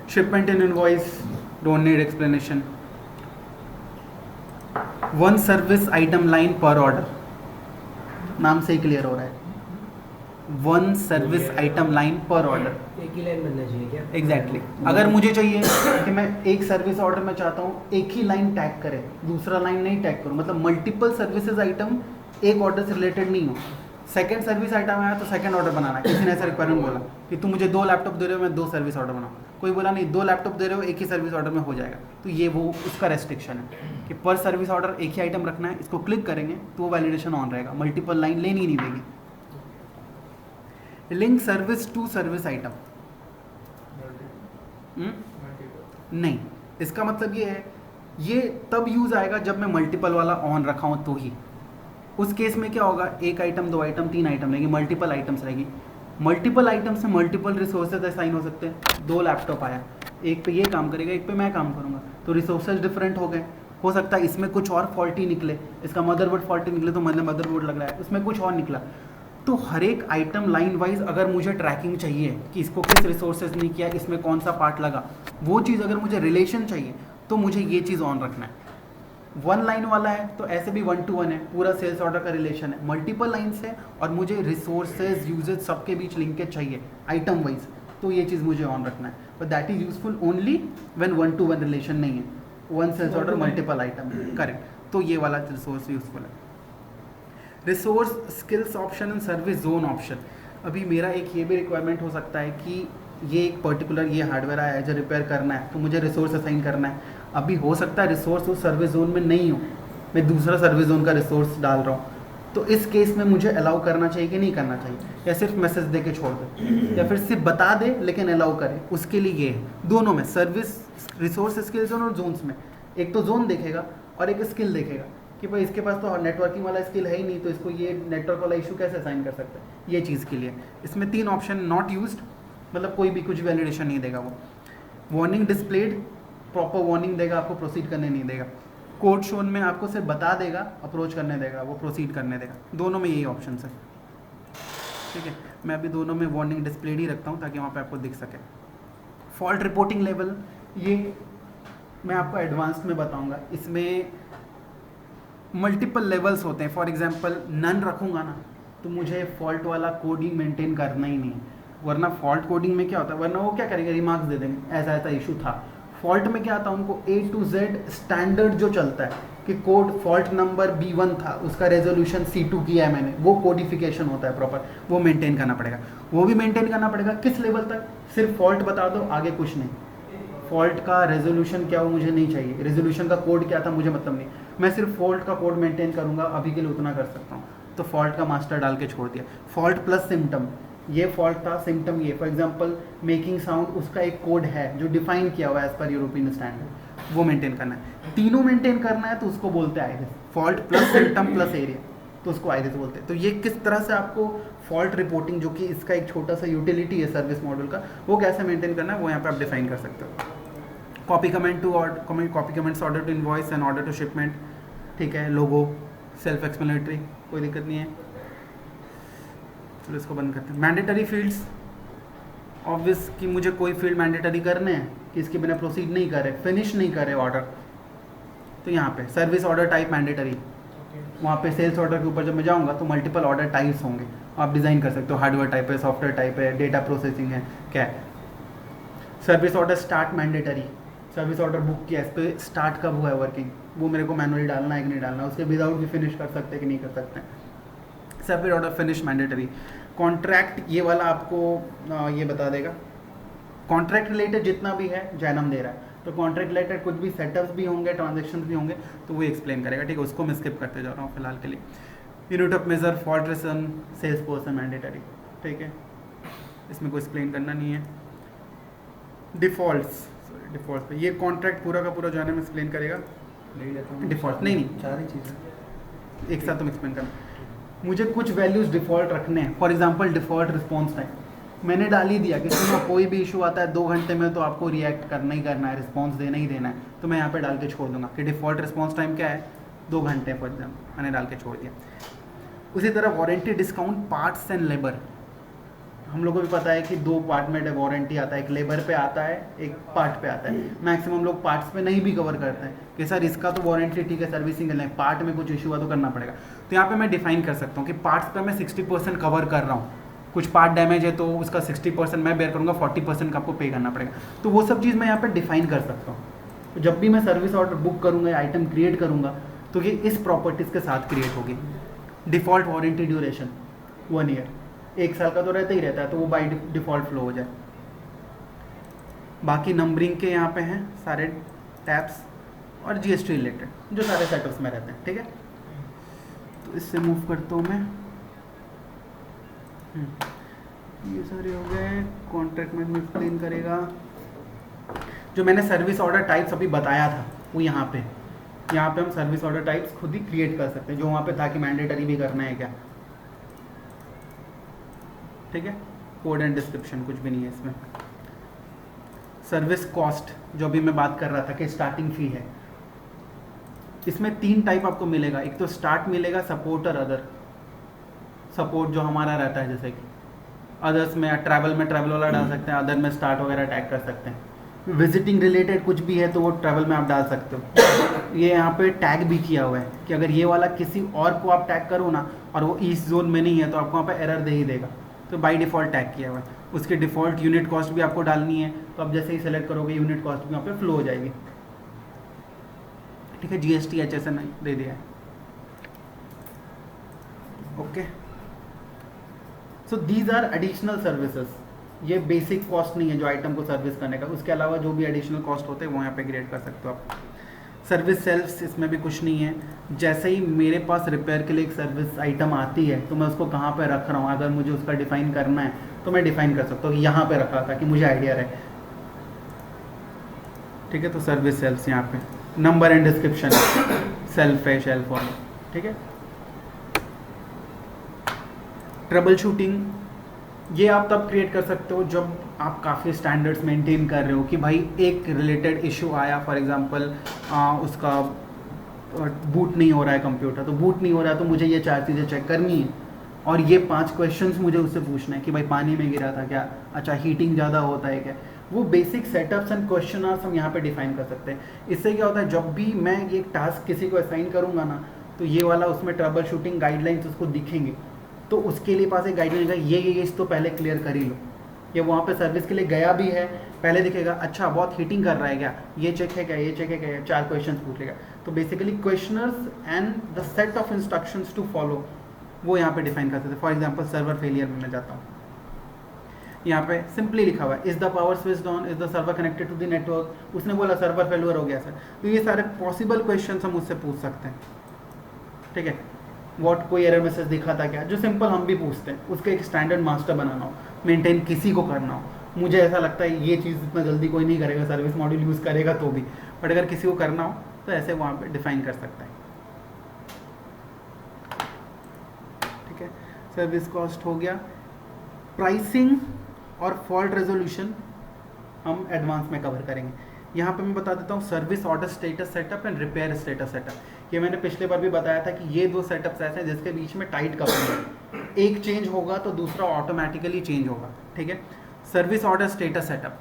Shipment and invoice, don't need explanation. One service item line पर ऑर्डर, नाम से ही क्लियर हो रहा है, वन सर्विस आइटम लाइन पर ऑर्डर, एक ही लाइन बनना चाहिए क्या? एग्जैक्टली। अगर मुझे चाहिए कि मैं एक सर्विस ऑर्डर में चाहता हूँ एक ही लाइन टैग करे, दूसरा लाइन नहीं टैग करूँ, मतलब मल्टीपल सर्विसेज आइटम एक ऑर्डर से रिलेटेड नहीं हो। सेकंड सर्विस आइटम आया तो सेकंड ऑर्डर बनाना है, किसी ने ऐसा रिक्वायरमेंट बोला कि तुम मुझे 2 लैपटॉप दे रहे हो, मैं 2 सर्विस ऑर्डर बनाऊँ, कोई बोला नहीं 2 लैपटॉप दे रहे हो, एक ही सर्विस ऑर्डर में हो जाएगा। तो ये वो उसका रेस्ट्रिक्शन है कि पर सर्विस ऑर्डर एक ही आइटम रखना है, इसको क्लिक करेंगे तो वो वैलिडेशन ऑन रहेगा, मल्टीपल लाइन लेनी नहीं देगी। Link service to service item, नहीं, इसका मतलब ये है, ये तब यूज आएगा जब मैं मल्टीपल वाला ऑन रखा हूं तो ही। उस केस में क्या होगा, 1 आइटम 2 आइटम 3 आइटम रहेगी, मल्टीपल आइटम्स रहेगी। मल्टीपल आइटम से मल्टीपल रिसोर्सेज असाइन हो सकते हैं। 2 लैपटॉप आया, एक पे ये काम करेगा, एक पे मैं काम करूंगा, तो रिसोर्सेज डिफरेंट हो गए। हो सकता है इसमें कुछ और फॉल्टी निकले, इसका मदरबोर्ड फॉल्टी निकले तो मतलब मदरबोर्ड लग रहा है, उसमें कुछ और निकला। तो हर एक आइटम लाइन वाइज अगर मुझे ट्रैकिंग चाहिए कि इसको किस रिसोर्सेज ने किया, इसमें कौन सा पार्ट लगा, वो चीज़ अगर मुझे रिलेशन चाहिए तो मुझे ये चीज़ ऑन रखना है। 1 लाइन वाला है तो ऐसे भी 1 to 1 है, पूरा सेल्स ऑर्डर का रिलेशन है। मल्टीपल लाइन्स है और मुझे रिसोर्सेज यूजेज सबके बीच लिंकेज चाहिए आइटम वाइज, तो ये चीज़ मुझे ऑन रखना है। But that is useful only when 1 to 1 relation नहीं है, 1 sales order multiple item, correct. तो ये वाला रिसोर्स यूजफुल है। Resource skills option and service zone option, अभी मेरा एक ये भी रिक्वायरमेंट हो सकता है कि ये एक पर्टिकुलर ये हार्डवेयर आया है जो रिपेयर करना है, तो मुझे रिसोर्स असाइन करना है। अभी हो सकता है रिसोर्स उस सर्विस जोन में नहीं हो, मैं दूसरा सर्विस जोन का रिसोर्स डाल रहा हूँ, तो इस केस में मुझे अलाउ करना चाहिए कि नहीं करना चाहिए, या सिर्फ मैसेज दे के छोड़ दे, या फिर सिर्फ बता दे लेकिन अलाउ करे। उसके लिए ये है दोनों में, सर्विस रिसोर्स स्किल जोन और जोन्स में, एक तो जोन देखेगा और एक स्किल देखेगा कि भाई इसके पास तो नेटवर्किंग वाला स्किल है ही नहीं, तो इसको ये नेटवर्क वाला इशू कैसे असाइन कर सकते हैं, ये चीज़ के लिए। इसमें 3 ऑप्शन नॉट यूज्ड, मतलब कोई भी कुछ वैलिडेशन नहीं देगा वो। वार्निंग डिस्प्लेड, प्रॉपर वार्निंग देगा, आपको प्रोसीड करने नहीं देगा। कोड शोन में आपको सिर्फ बता देगा, अप्रोच करने देगा, वो प्रोसीड करने देगा। दोनों में यही ऑप्शन है, ठीक है। मैं अभी दोनों में वार्निंग डिस्प्लेड ही रखता हूँ ताकि वहाँ पे आपको दिख सके। फॉल्ट रिपोर्टिंग लेवल, ये मैं आपको एडवांस में बताऊँगा। इसमें मल्टीपल लेवल्स होते हैं। फॉर एग्जांपल नन रखूँगा ना तो मुझे फॉल्ट वाला कोडिंग मेंटेन करना ही नहीं है। वरना फॉल्ट कोडिंग में क्या होता है, वरना वो क्या करेंगे, रिमार्क्स दे देंगे ऐसा ऐसा इशू था। फॉल्ट में क्या आता है, उनको A to Z स्टैंडर्ड जो चलता है कि कोड फॉल्ट नंबर B1 था, उसका रेजोल्यूशन C2 किया है मैंने, वो कोडिफिकेशन होता है प्रॉपर, वो मेंटेन करना पड़ेगा। वो भी मेंटेन करना पड़ेगा किस लेवल तक, सिर्फ फॉल्ट बता दो, आगे कुछ नहीं। फॉल्ट का रेजोल्यूशन क्या वो मुझे नहीं चाहिए, रेजोल्यूशन का कोड क्या था मुझे मतलब नहीं, मैं सिर्फ फॉल्ट का कोड मेंटेन करूंगा, अभी के लिए उतना कर सकता हूँ। तो फॉल्ट का मास्टर डाल के छोड़ दिया। फॉल्ट प्लस सिम्टम, ये फॉल्ट था, सिम्टम ये, फॉर एग्जांपल मेकिंग साउंड, उसका एक कोड है जो डिफाइन किया हुआ है एज पर यूरोपियन स्टैंडर्ड, वो मेंटेन करना है। तीनों मेंटेन करना है तो उसको बोलते हैं iris, fault plus symptom plus area, तो उसको आइरिस बोलते हैं। तो ये किस तरह से आपको फॉल्ट रिपोर्टिंग, जो कि इसका एक छोटा सा यूटिलिटी है सर्विस मॉड्यूल का, वो कैसे मेंटेन करना है वो यहाँ पे आप डिफाइन कर सकते हो। Copy comment to order, copy comments order to invoice and order to shipment, ठीक है। लोगो सेल्फ एक्सप्लेनेटरी, कोई दिक्कत नहीं है। चलो इसको बंद करते हैं। मैंडेटरी फील्ड्स, ऑब्वियस कि मुझे कोई फील्ड मैंडेटरी करने हैं कि इसके बिना प्रोसीड नहीं करे, फिनिश नहीं करे ऑर्डर, तो यहाँ पे सर्विस ऑर्डर टाइप मैंडेटरी, वहाँ पे सेल्स ऑर्डर के ऊपर जब मैं जाऊँगा तो मल्टीपल ऑर्डर टाइप्स होंगे, आप डिज़ाइन कर सकते हो, हार्डवेयर टाइप है, सॉफ्टवेयर टाइप है, डेटा प्रोसेसिंग है, क्या है। Service order start mandatory, service order book किया, इस पर स्टार्ट कब हुआ है वर्किंग, वो मेरे को मैनुअली डालना है कि नहीं डालना, उसके विदाउट भी फिनिश कर सकते हैं कि नहीं कर सकते हैं। Service order finish mandatory. Contract, ये वाला आपको ये बता देगा, कॉन्ट्रैक्ट रिलेटेड जितना भी है जैनम दे रहा है, तो कॉन्ट्रैक्ट रिलेटेड कुछ भी सेटअप्स भी होंगे, ट्रांजेक्शन भी होंगे, तो वो एक्सप्लेन करेगा, ठीक है। उसको मैं स्किप करते जा रहा हूँ फिलहाल के लिए। Unit of measure, fault reason, sales person mandatory, ठीक है, इसमें कोई एक्सप्लेन करना नहीं है। डिफ़ॉल्ट्स, डिफ़ॉल्ट पे ये कॉन्ट्रैक्ट पूरा का पूरा जाने में एक्सप्लेन करेगा। डिफ़ॉल्ट नहीं, चार ही चीज़ें एक साथ तुम एक्सप्लेन करना। मुझे कुछ वैल्यूज़ डिफ़ॉल्ट रखने हैं, for example default response time मैंने डाल ही दिया कि इसमें कोई भी इशू आता है 2 घंटे में तो आपको रिएक्ट करना ही करना है, रिस्पॉन्स देना ही देना है, तो मैं यहाँ पे डाल के छोड़ दूंगा कि डिफ़ॉल्ट रिस्पॉन्स टाइम क्या है, 2 घंटे फॉर एग्जाम्पल, मैंने डाल के छोड़ दिया। उसी तरह warranty discount parts and labour, हम लोगों को भी पता है कि 2 पार्ट में वारंटी आता है, एक लेबर पे आता है, एक पार्ट पे आता है। मैक्सिमम लोग पार्ट्स पे नहीं भी कवर करते हैं कि सर इसका तो वारंटी ठीक है, सर्विसिंग है, पार्ट में कुछ इशू हुआ तो करना पड़ेगा। तो यहाँ पे मैं डिफाइन कर सकता हूँ कि पार्ट्स पे मैं 60% कवर कर रहा हूँ, कुछ पार्ट डैमेज है तो उसका 60% मैं बेयर करूँगा, 40% का आपको पे करना पड़ेगा। तो वो सब चीज़ मैं यहाँ पर डिफाइन कर सकता हूँ। तो जब भी मैं सर्विस ऑर्डर बुक करूँगा, आइटम क्रिएट करूँगा, तो ये इस प्रॉपर्टीज़ के साथ क्रिएट होगी। डिफ़ॉल्ट वारंटी ड्यूरेशन 1 ईयर, 1 साल का तो रहता ही रहता है, तो वो बाई डिफ़ॉल्ट फ्लो हो जाए। बाकी नंबरिंग के यहाँ पे हैं सारे टैब्स और जीएसटी रिलेटेड जो सारे सेटअप्स में रहते हैं, ठीक है। तो इससे मूव करता हूँ मैं। ये सारे हो गए। कॉन्ट्रैक्ट में एक्सप्लेन करेगा। जो मैंने सर्विस ऑर्डर टाइप्स अभी बताया था वो यहाँ पे हम सर्विस ऑर्डर टाइप्स खुद ही क्रिएट कर सकते हैं, जो वहाँ पे था कि मैंडेटरी भी करना है क्या, ठीक है। कोड एंड डिस्क्रिप्शन कुछ भी नहीं है इसमें। सर्विस कॉस्ट जो अभी मैं बात कर रहा था कि स्टार्टिंग फी है, इसमें 3 टाइप आपको मिलेगा। एक तो स्टार्ट मिलेगा, सपोर्ट और अदर। सपोर्ट जो हमारा रहता है, जैसे कि अदर्स में ट्रैवल वाला डाल सकते हैं, अदर में स्टार्ट वगैरह टैग कर सकते हैं। विजिटिंग रिलेटेड कुछ भी है तो वो ट्रैवल में आप डाल सकते हो। ये यहाँ पे टैग भी किया हुआ है कि अगर ये वाला किसी और को आप टैग करो ना और वो ईस्ट जोन में नहीं है तो आपको वहाँ पे एरर दे ही देगा, तो बाय डिफ़ॉल्ट टैग किया हुआ है। उसके डिफ़ॉल्ट यूनिट कॉस्ट भी आपको डालनी है, तो आप जैसे ही सेलेक्ट करोगे यूनिट कॉस्ट भी वहाँ पे फ्लो हो जाएगी, ठीक है। जीएसटी HSN दे दिया है, okay. So these are additional services. ये बेसिक कॉस्ट नहीं है जो आइटम को सर्विस करने का, उसके अलावा जो भी एडिशनल कॉस्ट होते हैं वो यहाँ पे क्रिएट कर सकते हो आप। सर्विस सेल्स, इसमें भी कुछ नहीं है। जैसे ही मेरे पास रिपेयर के लिए एक सर्विस आइटम आती है तो मैं उसको कहाँ पे रख रहा हूँ, अगर मुझे उसका डिफाइन करना है तो मैं डिफाइन कर सकता हूँ कि यहाँ पे रखा था कि मुझे आइडिया रहे, ठीक है। तो सर्विस सेल्स यहाँ पे नंबर एंड डिस्क्रिप्शन सेल्फ है, शेल्फ वाला, ठीक है। ट्रबल शूटिंग ये आप तब क्रिएट कर सकते हो जब आप काफ़ी स्टैंडर्ड्स मेंटेन कर रहे हो कि भाई एक रिलेटेड इशू आया, फॉर एग्जांपल उसका बूट नहीं हो रहा है कंप्यूटर, तो बूट नहीं हो रहा है तो मुझे ये 4 चीज़ें चेक करनी है और ये 5 क्वेश्चंस मुझे उससे पूछना है कि भाई पानी में गिरा था क्या, अच्छा हीटिंग ज़्यादा होता है क्या। वो बेसिक सेटअप्स एंड क्वेश्चनर्स हम यहाँ पे डिफाइन कर सकते हैं। इससे क्या होता है, जब भी मैं ये टास्क किसी को असाइन करूँगा ना तो ये वाला उसमें ट्रबल शूटिंग गाइडलाइंस उसको दिखेंगे तो उसके लिए पास एक गाइडलाइन है, ये इस तो पहले क्लियर कर ही लो। ये वहाँ पे सर्विस के लिए गया भी है, पहले दिखेगा अच्छा बहुत हीटिंग कर रहा है क्या, ये चेक है क्या, ये चेक है क्या, 4 क्वेश्चन पूछ लेगा। तो basically questioners and the set of instructions to follow वो यहाँ पे डिफाइन करते थे। फॉर एग्जांपल सर्वर फेलियर में मैं जाता हूँ, यहाँ पे सिंपली लिखा हुआ है is the power switched on, is the server connected to the network, उसने बोला सर्वर फेलियर हो गया सर। तो ये सारे पॉसिबल क्वेश्चन हम उससे पूछ सकते हैं, ठीक है। व्हाट कोई एरर मैसेज दिखा था क्या, जो सिंपल हम भी पूछते हैं। उसके एक स्टैंडर्ड मास्टर बनाना हो, मेंटेन किसी को करना हो, मुझे ऐसा लगता है ये चीज़ इतना जल्दी कोई नहीं करेगा, सर्विस मॉड्यूल यूज़ करेगा तो भी, बट अगर किसी को करना हो तो ऐसे वहाँ पे डिफाइन कर सकता है, ठीक है। सर्विस कॉस्ट हो गया। प्राइसिंग और फॉल्ट रेजोल्यूशन हम एडवांस में कवर करेंगे। यहाँ पे मैं बता देता हूँ service order status setup and repair status setup. ये मैंने पिछले बार भी बताया था कि ये 2 सेटअप्स ऐसे हैं जिसके बीच में टाइट कपलिंग है, एक चेंज होगा तो दूसरा ऑटोमेटिकली चेंज होगा, ठीक है। Service order status setup,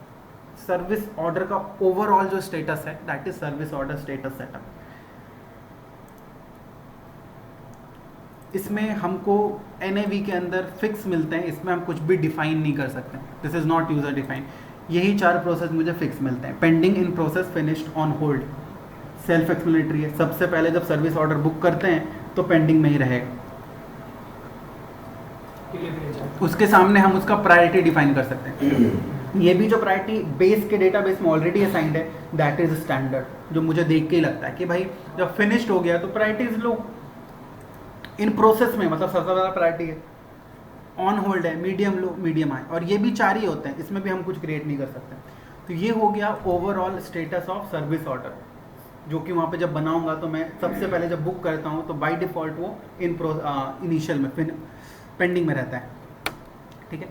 service order का ओवरऑल जो स्टेटस है that is service order status setup. इसमें हमको NAV के अंदर फिक्स मिलते हैं, इसमें हम कुछ भी डिफाइन नहीं कर सकते, this is not user define. यही 4 प्रोसेस मुझे फिक्स मिलते हैं। Pending, in process, finished, on hold, self explanatory है। सबसे पहले जब सर्विस ऑर्डर बुक करते हैं तो पेंडिंग में ही रहेगा, उसके सामने हम उसका प्रायोरिटी डिफाइन कर सकते हैं। ये भी जो प्रायोरिटी बेस के डेटाबेस में ऑलरेडी असाइंड है दैट इज स्टैंडर्ड, जो मुझे देख के ही लगता है कि भाई जब फिनिश्ड हो गया तो प्रायोरिटीज लो। इन प्रोसेस में मतलब सबसे ज़्यादा प्रायोरिटी है, ऑन होल्ड है, मीडियम लो, मीडियम हाई, और ये भी 4 ही होते हैं, इसमें भी हम कुछ क्रिएट नहीं कर सकते। तो ये हो गया overall status of service order, जो कि वहाँ पे जब बनाऊंगा तो मैं सबसे पहले जब बुक करता हूँ तो बाय डिफ़ॉल्ट वो इनिशियल में पेंडिंग में रहता है, ठीक है।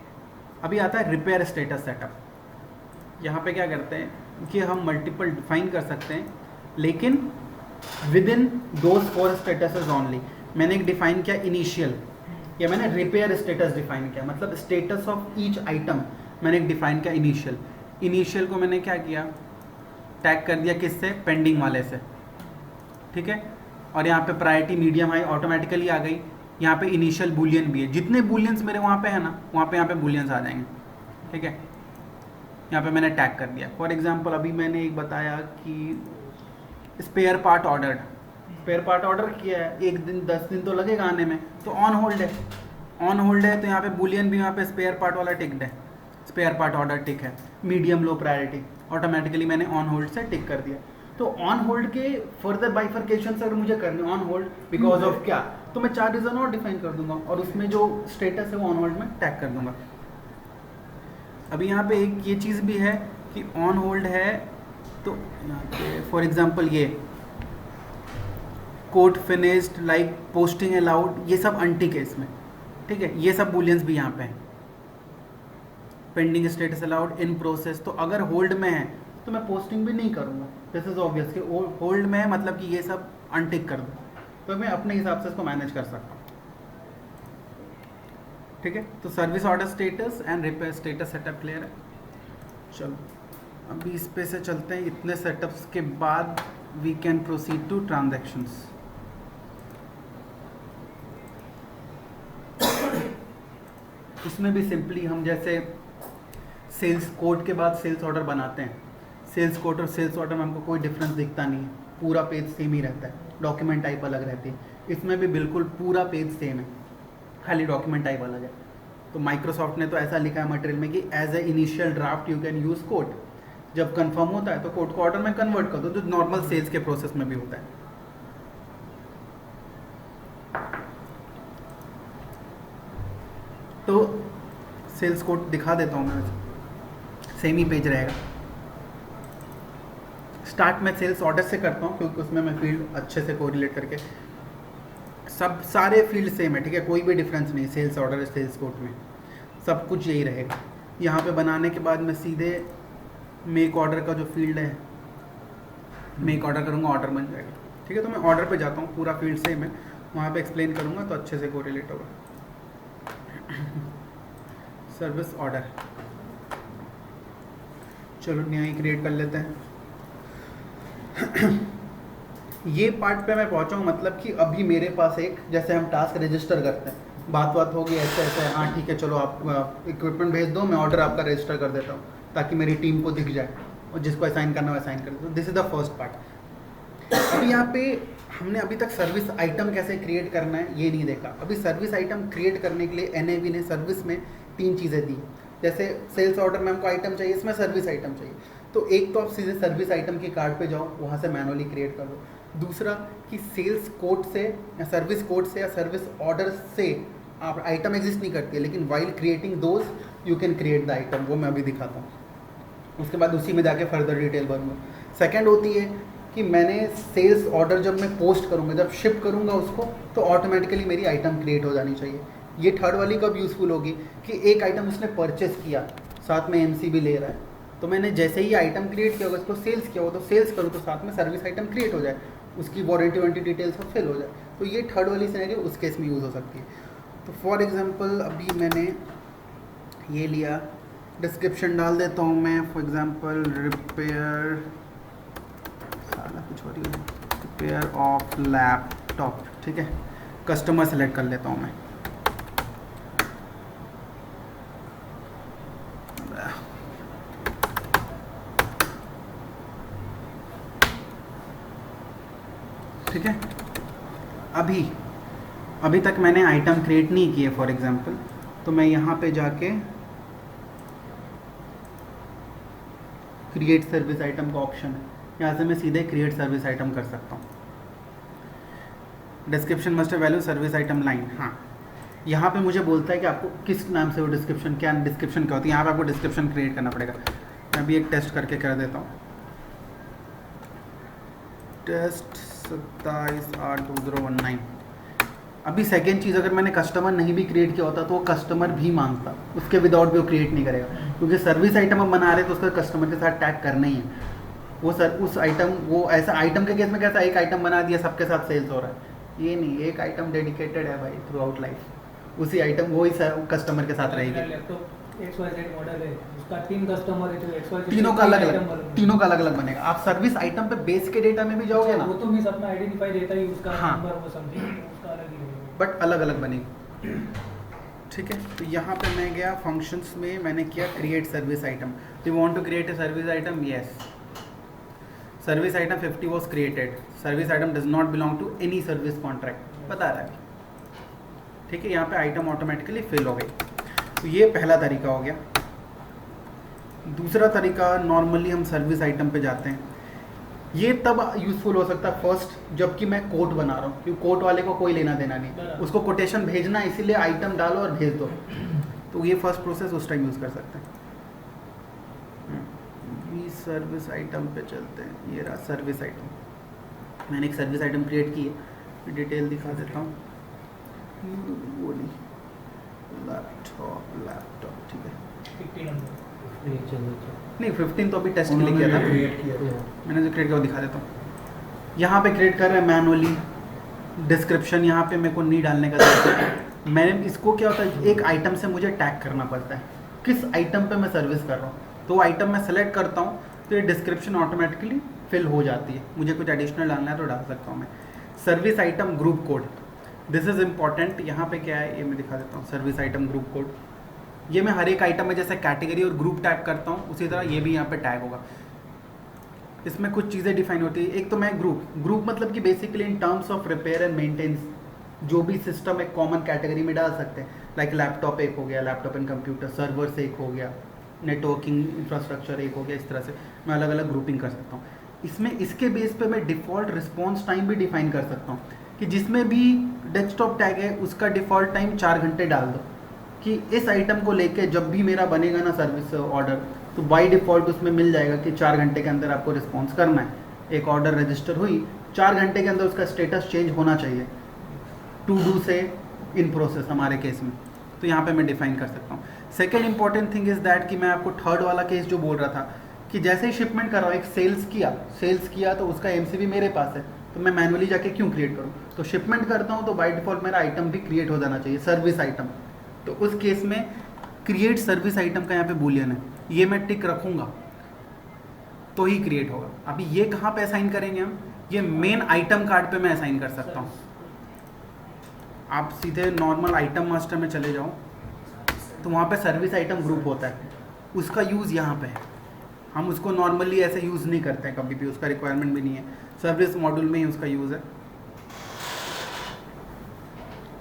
अभी आता है रिपेयर स्टेटस सेटअप। यहाँ पे क्या करते हैं कि हम मल्टीपल डिफाइन कर सकते हैं, लेकिन with in those 4 statuses only. मैंने एक डिफाइन किया इनिशियल, या मैंने रिपेयर स्टेटस डिफाइन किया, मतलब स्टेटस ऑफ ईच आइटम मैंने एक डिफाइन किया इनिशियल। इनिशियल को मैंने क्या किया, टैग कर दिया किससे, पेंडिंग वाले से, ठीक है। और यहाँ पे प्रायोरिटी मीडियम हाई ऑटोमेटिकली आ गई। यहाँ पे इनिशियल बूलियन भी है, जितने बूलियंस मेरे वहाँ पे है ना वहाँ पे यहाँ पे बूलियंस आ जाएंगे, ठीक है। यहाँ पे मैंने टैग कर दिया। फॉर एग्जांपल अभी मैंने एक बताया कि spare part order, spare part order किया है, 1 दिन 10 दिन तो लगेगा आने में, तो ऑन होल्ड है, ऑन होल्ड है तो यहाँ पे बूलियन भी यहाँ पे स्पेयर पार्ट वाला टिकड है, स्पेयर पार्ट ऑर्डर टिक है, मीडियम लो प्रायोरिटी, ऑटोमेटिकली मैंने ऑन होल्ड से टिक कर दिया। तो ऑन होल्ड के फर्दर बाइफर्केशन अगर मुझे करने ऑन होल्ड बिकॉज ऑफ क्या, तो मैं 4 रीजन और डिफाइन कर दूंगा और उसमें जो स्टेटस है वो ऑन होल्ड में टैग कर दूंगा। अभी यहाँ पे एक ये चीज़ भी है कि ऑन होल्ड है, तो यहाँ पे फॉर एग्जांपल ये code finished, like posting allowed, ये सब अनटिक है इसमें, ठीक है। ये सब बूलियंस भी यहाँ पे हैं। Pending status allowed, in process, तो अगर होल्ड में है तो मैं पोस्टिंग भी नहीं करूँगा, दिस इज ऑब्वियस कि होल्ड में है मतलब कि ये सब अनटिक कर दूँ, तो मैं अपने हिसाब से इसको मैनेज कर सकता हूँ, ठीक है। तो service order status and repair status setup clear है। चलो अभी इस पे से चलते हैं। इतने सेटअप्स के बाद we can proceed to transactions. इसमें भी सिंपली हम जैसे सेल्स कोड के बाद सेल्स ऑर्डर बनाते हैं, सेल्स कोड और सेल्स ऑर्डर में हमको कोई डिफरेंस दिखता नहीं है, पूरा पेज सेम ही रहता है, डॉक्यूमेंट टाइप अलग रहती है। इसमें भी बिल्कुल पूरा पेज सेम है, खाली डॉक्यूमेंट टाइप अलग है। तो माइक्रोसॉफ्ट ने तो ऐसा लिखा है मटेरियल में कि as a initial draft you can use code, जब कंफर्म होता है तो कोड को ऑर्डर में कन्वर्ट कर दो, जो नॉर्मल सेल्स के प्रोसेस में भी होता है। तो सेल्स कोड दिखा देता हूँ मैं, सेम ही पेज रहेगा। स्टार्ट मैं सेल्स ऑर्डर से करता हूँ क्योंकि उसमें मैं फील्ड अच्छे से कोरिलेट करके, सब सारे फील्ड सेम है, ठीक है, कोई भी डिफरेंस नहीं सेल्स ऑर्डर सेल्स कोड में, सब कुछ यही रहेगा। यहाँ पे बनाने के बाद मैं सीधे मेक ऑर्डर का जो फील्ड है मेक ऑर्डर करूँगा, ऑर्डर बन जाएगा, ठीक है। तो मैं ऑर्डर पे जाता हूँ, पूरा फील्ड सेम है, वहाँ पे एक्सप्लेन करूँगा तो अच्छे से कोरिलेट होगा। सर्विस ऑर्डर, चलो न्याय क्रिएट कर लेते हैं। ये पार्ट पे मैं पहुंचा हूँ, मतलब कि अभी मेरे पास एक, जैसे हम टास्क रजिस्टर करते हैं बात बात होगी ऐसे ऐसे, हाँ ठीक है चलो आप इक्विपमेंट भेज दो, मैं ऑर्डर आपका रजिस्टर कर देता हूँ ताकि मेरी टीम को दिख जाए, और जिसको असाइन करना है असाइन कर दो। This is the first part. अभी यहाँ पे हमने अभी तक सर्विस आइटम कैसे क्रिएट करना है ये नहीं देखा। अभी सर्विस आइटम क्रिएट करने के लिए NAV ने सर्विस में 3 चीज़ें दी। जैसे सेल्स ऑर्डर में हमको आइटम चाहिए, इसमें सर्विस आइटम चाहिए, तो एक तो आप सीधे सर्विस आइटम की कार्ड पे जाओ, वहाँ से मैनुअली क्रिएट कर दो। दूसरा कि सेल्स कोड से या सर्विस कोड से या सर्विस ऑर्डर से आप आइटम एग्जिस्ट नहीं करती है, लेकिन while creating those you can create the item, वो मैं अभी दिखाता हूँ। उसके बाद उसी में जाके फर्दर डिटेल भरूँगा। सेकेंड होती है कि मैंने सेल्स ऑर्डर जब मैं पोस्ट करूँगा, जब शिप करूँगा उसको, तो ऑटोमेटिकली मेरी आइटम क्रिएट हो जानी चाहिए। ये थर्ड वाली कब यूज़फुल होगी कि एक आइटम उसने परचेस किया, साथ में MC भी ले रहा है, तो मैंने जैसे ही आइटम क्रिएट किया होगा, उसको सेल्स किया होगा, तो सेल्स करूँ तो साथ में सर्विस आइटम क्रिएट हो जाए, उसकी वारंटी वारंटी डिटेल्स सब फिल हो जाए। तो ये थर्ड वाली सिनेरियो उस केस में यूज़ हो सकती है। तो फॉर एग्जांपल अभी मैंने ये लिया, डिस्क्रिप्शन डाल देता हूँ मैं, फॉर एग्जांपल रिपेयर, सारा कुछ हो रही है, रिपेयर ऑफ लैपटॉप, ठीक है। कस्टमर सेलेक्ट कर लेता हूँ मैं, ठीक है। अभी तक मैंने आइटम क्रिएट नहीं किए फॉर एग्जांपल, तो मैं यहाँ पे जाके क्रिएट सर्विस आइटम का ऑप्शन है, यहाँ से मैं सीधे क्रिएट सर्विस आइटम कर सकता हूँ। Description must value service item line, हाँ यहाँ पे मुझे बोलता है कि आपको किस नाम से वो डिस्क्रिप्शन, क्या डिस्क्रिप्शन क्या होती है, यहाँ पे आपको डिस्क्रिप्शन क्रिएट करना पड़ेगा। मैं अभी एक टेस्ट करके कर देता हूँ, टेस्ट 27/8/2019। अभी सेकेंड चीज़, अगर मैंने कस्टमर नहीं भी क्रिएट किया होता तो वो कस्टमर भी मांगता, उसके विदाउट भी वो क्रिएट नहीं करेगा, क्योंकि सर्विस आइटम हम बना रहे तो उसका कस्टमर के साथ टैग करना ही है। वो उस आइटम, वो ऐसा आइटम के केस में कैसा एक आइटम बना दिया सबके साथ सेल्स हो रहा है, ये नहीं, एक आइटम डेडिकेटेड है भाई थ्रू आउट लाइफ, उसी आइटम वो ही कस्टमर के साथ रहेगी। XYZ मॉडल है, उसका 3 कस्टमर है, तो XYZ तीनों का अलग अलग बनेगा। आप सर्विस आइटम पे बेस के डेटा में भी जाओगे ना, वो तो मींस अपना आइडेंटिफाई देता ही उसका हाँ, नंबर वो समथिंग उसका अलग ही रहेगा, बट अलग अलग बनेगी, ठीक है। तो यहाँ पे मैं गया फंक्शंस में, मैंने किया create service item. You want to create a service item, yes, service item 50 was created, service item does not belong to any service contract, बता रहा है, ठीक है। यहाँ पे आइटम ऑटोमेटिकली फिल हो गई। तो ये पहला तरीका हो गया। दूसरा तरीका, नॉर्मली हम सर्विस आइटम पे जाते हैं, ये तब यूज़फुल हो सकता है फर्स्ट जबकि मैं कोट बना रहा हूँ, क्योंकि कोट वाले को कोई लेना देना नहीं, उसको कोटेशन भेजना, इसीलिए आइटम डालो और भेज दो। तो ये फर्स्ट प्रोसेस उस टाइम यूज़ कर सकते हैं। सर्विस आइटम पे चलते हैं, ये रहा सर्विस आइटम। मैंने एक सर्विस आइटम क्रिएट की है, डिटेल दिखा देता हूँ। वो नहीं, लैपटॉप ठीक है, 50 नंबर नहीं 15 तो अभी टेस्ट के लिए किया था, मैंने जो क्रिएट किया वो दिखा देता हूँ। यहाँ पे क्रिएट कर रहे हैं मैनुअली, डिस्क्रिप्शन यहाँ पे मेरे को नहीं डालने का जरूरत है। मैंने इसको क्या होता है, एक आइटम से मुझे टैग करना पड़ता है, किस आइटम पे मैं सर्विस कर रहा हूँ, तो आइटम मैं सेलेक्ट करता हूँ तो ये डिस्क्रिप्शन ऑटोमेटिकली फिल हो जाती है। मुझे कुछ एडिशनल डालना है तो डाल सकता हूँ मैं। Service item group code, this is important. यहाँ पे क्या है ये मैं दिखा देता हूँ, सर्विस आइटम ग्रुप कोड। ये मैं हर एक आइटम में जैसे कैटेगरी और ग्रुप टैग करता हूँ उसी तरह ये भी यहाँ पे टैग होगा। इसमें कुछ चीज़ें डिफाइन होती है। एक तो मैं ग्रुप मतलब कि basically in terms of repair and maintenance जो भी सिस्टम एक कॉमन कैटेगरी में डाल सकते हैं, लाइक लैपटॉप एक हो गया, लैपटॉप एंड कंप्यूटर, सर्वर्स एक हो गया, नेटवर्किंग इंफ्रास्ट्रक्चर एक हो गया। इस तरह से मैं अलग अलग ग्रुपिंग कर सकता हूँ। इसमें इसके बेस पे मैं डिफ़ॉल्ट रिस्पॉन्स टाइम भी डिफाइन कर सकता हूँ कि जिसमें भी डेस्कटॉप टैग है उसका डिफ़ॉल्ट टाइम 4 घंटे डाल दो, कि इस आइटम को लेके जब भी मेरा बनेगा ना सर्विस ऑर्डर तो बाय डिफ़ॉल्ट उसमें मिल जाएगा कि 4 घंटे के अंदर आपको रिस्पॉन्स करना है। एक ऑर्डर रजिस्टर हुई, 4 घंटे के अंदर उसका स्टेटस चेंज होना चाहिए, टू डू से इन प्रोसेस हमारे केस में। तो यहाँ पे मैं डिफाइन कर सकता हूँ। Second important thing is that कि मैं आपको थर्ड वाला केस जो बोल रहा था कि जैसे ही शिपमेंट कर रहा हूँ, एक सेल्स किया तो उसका एमसीवी मेरे पास है, तो मैं मैनुअली जाके क्यों क्रिएट करूँ। तो शिपमेंट करता हूँ तो बाय डिफ़ॉल्ट मेरा आइटम भी क्रिएट हो जाना चाहिए, सर्विस आइटम। तो उस केस में क्रिएट सर्विस आइटम का यहाँ पे बूलियन है, ये मैं टिक रखूँगा तो ही क्रिएट होगा। अभी ये कहाँ पे असाइन करेंगे हम, ये मेन आइटम कार्ड पे मैं असाइन कर सकता हूँ। आप सीधे नॉर्मल आइटम मास्टर में चले जाओ तो वहाँ पे सर्विस आइटम ग्रुप होता है, उसका यूज़ यहाँ पे है। हम उसको नॉर्मली ऐसे यूज़ नहीं करते हैं कभी भी, उसका रिक्वायरमेंट भी नहीं है, सर्विस मॉड्यूल में ही उसका यूज़ है।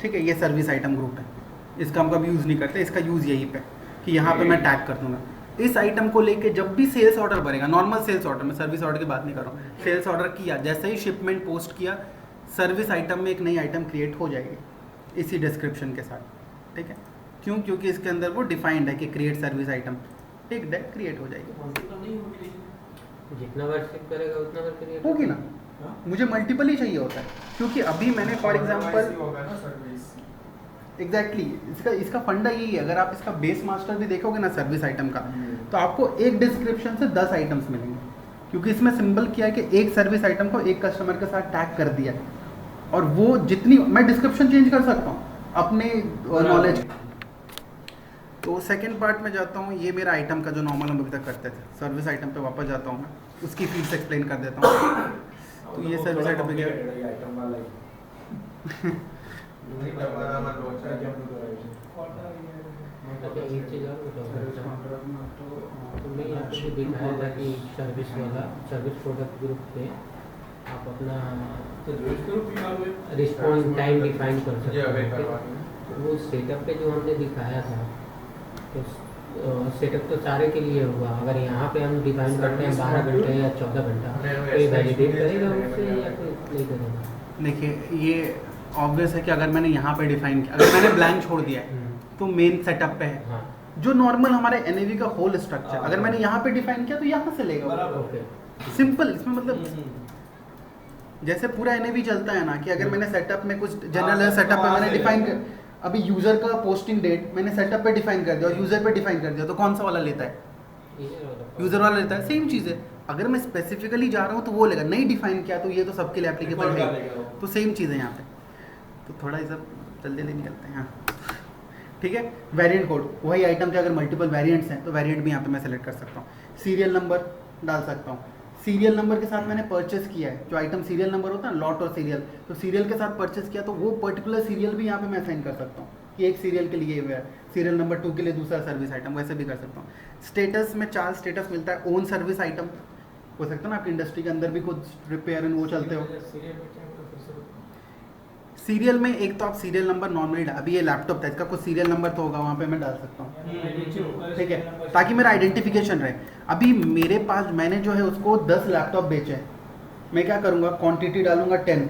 ठीक है, ये सर्विस आइटम ग्रुप है, इसका हम कभी यूज़ नहीं करते, इसका यूज़ यहीं पे कि यहाँ पे मैं टैग कर दूँगा। इस आइटम को लेके जब भी सेल्स ऑर्डर भरेगा, नॉर्मल सेल्स ऑर्डर, मैं सर्विस ऑर्डर की बात नहीं कर रहा हूँ, सेल्स ऑर्डर किया, जैसे ही शिपमेंट पोस्ट किया, सर्विस आइटम में एक नई आइटम क्रिएट हो जाएगी इसी डिस्क्रिप्शन के साथ। ठीक है, क्यों? क्योंकि इसके अंदर वो डिफाइंड है कि क्रिएट सर्विस आइटम, एक डेट क्रिएट हो जाएगी। जितना बार शिप करेगा उतना बार क्रिएट होगी ना, मुझे मल्टीपल ही चाहिए होता है, क्योंकि अभी मैंने फॉर एग्जांपल एग्जैक्टली इसका फंडा यही है। अगर आप इसका बेस मास्टर भी देखोगे ना सर्विस आइटम का, तो आपको एक डिस्क्रिप्शन से 10 आइटम्स मिलेंगे, क्योंकि इसमें सिंबल किया है कि एक सर्विस आइटम को एक कस्टमर के साथ टैग कर दिया है, और वो जितनी मैं डिस्क्रिप्शन चेंज कर सकता हूँ अपने नॉलेज। तो सेकंड पार्ट में जाता हूँ, ये मेरा आइटम का जो नॉर्मल हम अभी तक करते थे, सर्विस आइटम पे वापस जाता हूँ मैं, उसकी फील्ड्स एक्सप्लेन कर देता हूँ। तो ये सर्विस आइटम पे गया, अच्छा एक चीज़ और बताओ, तुमने यहाँ पे भी दिखाया था कि सर्विस वाला सर्विस प्रोडक्ट ग्रुप पे आप अपना रिस्पॉन्स टाइम डिफाइन कर सकते हो। तो वो सेटअप पे जो हमने दिखाया था, तो सेटअप तो सारे के लिए होगा, अगर यहाँ पे हम डिफाइन करते हैं 12 घंटे या 14 घंटा, तो ये वैलिडेट करेगा उससे या फिर नहीं करेगा? देखिए ये ऑब्वियस है कि अगर मैंने यहाँ पे डिफाइन किया, अगर मैंने ब्लैंक छोड़ दिया है तो मेन सेटअप पे है। हाँ, जो नॉर्मल हमारे एनएवी का होल स्ट्रक्चर, अगर मैंने यहाँ पे डिफाइन किया तो यहाँ से लेगा, ओके, सिंपल। इसमें मतलब जैसे पूरा एनएवी चलता है ना, कि अगर मैंने सेटअप में कुछ जनरल सेटअप पे मैंने डिफाइन कर, अभी यूजर का पोस्टिंग डेट मैंने सेटअप पे डिफाइन कर दिया और यूजर पे डिफाइन कर दिया, तो कौन सा वाला लेता है? यूजर वाला लेता है। सेम चीज़ है, अगर मैं स्पेसिफिकली जा रहा हूँ तो वो लेगा, नहीं डिफाइन किया तो ये तो सबके लिए एप्लीकेबल है, तो सेम चीज़ है यहाँ पे। तो थोड़ा ये सब जल्दी जल्दी निकलते हैं। हाँ ठीक है, वेरिएंट कोड, वही आइटम के अगर मल्टीपल वेरिएंट्स हैं तो वेरिएंट भी यहाँ पे मैं सेलेक्ट कर सकता हूँ। सीरियल नंबर डाल सकता हूँ, सीरियल नंबर के साथ मैंने परचेस किया है, जो आइटम सीरियल नंबर होता है ना, लॉट और सीरियल, तो सीरियल के साथ परचेस किया तो वो पर्टिकुलर सीरियल भी यहाँ पे मैं असाइन कर सकता हूँ कि एक सीरियल के लिए हुआ है, सीरियल नंबर 2 के लिए दूसरा सर्विस आइटम, वैसे भी कर सकता हूँ। स्टेटस में 4 स्टेटस मिलता है, ओन सर्विस आइटम हो सकता है ना, आपकी इंडस्ट्री के अंदर भी कुछ रिपेयर एंड वो चलते हो। सीरियल में एक तो आप सीरियल नंबर नॉर्मली, अभी ये लैपटॉप था, इसका कुछ सीरियल नंबर तो होगा, वहाँ पे मैं डाल सकता हूँ। ठीक है, ताकि मेरा आइडेंटिफिकेशन रहे। अभी मेरे पास, मैंने जो है उसको 10 लैपटॉप बेचे हैं, मैं क्या करूँगा, क्वांटिटी डालूंगा 10,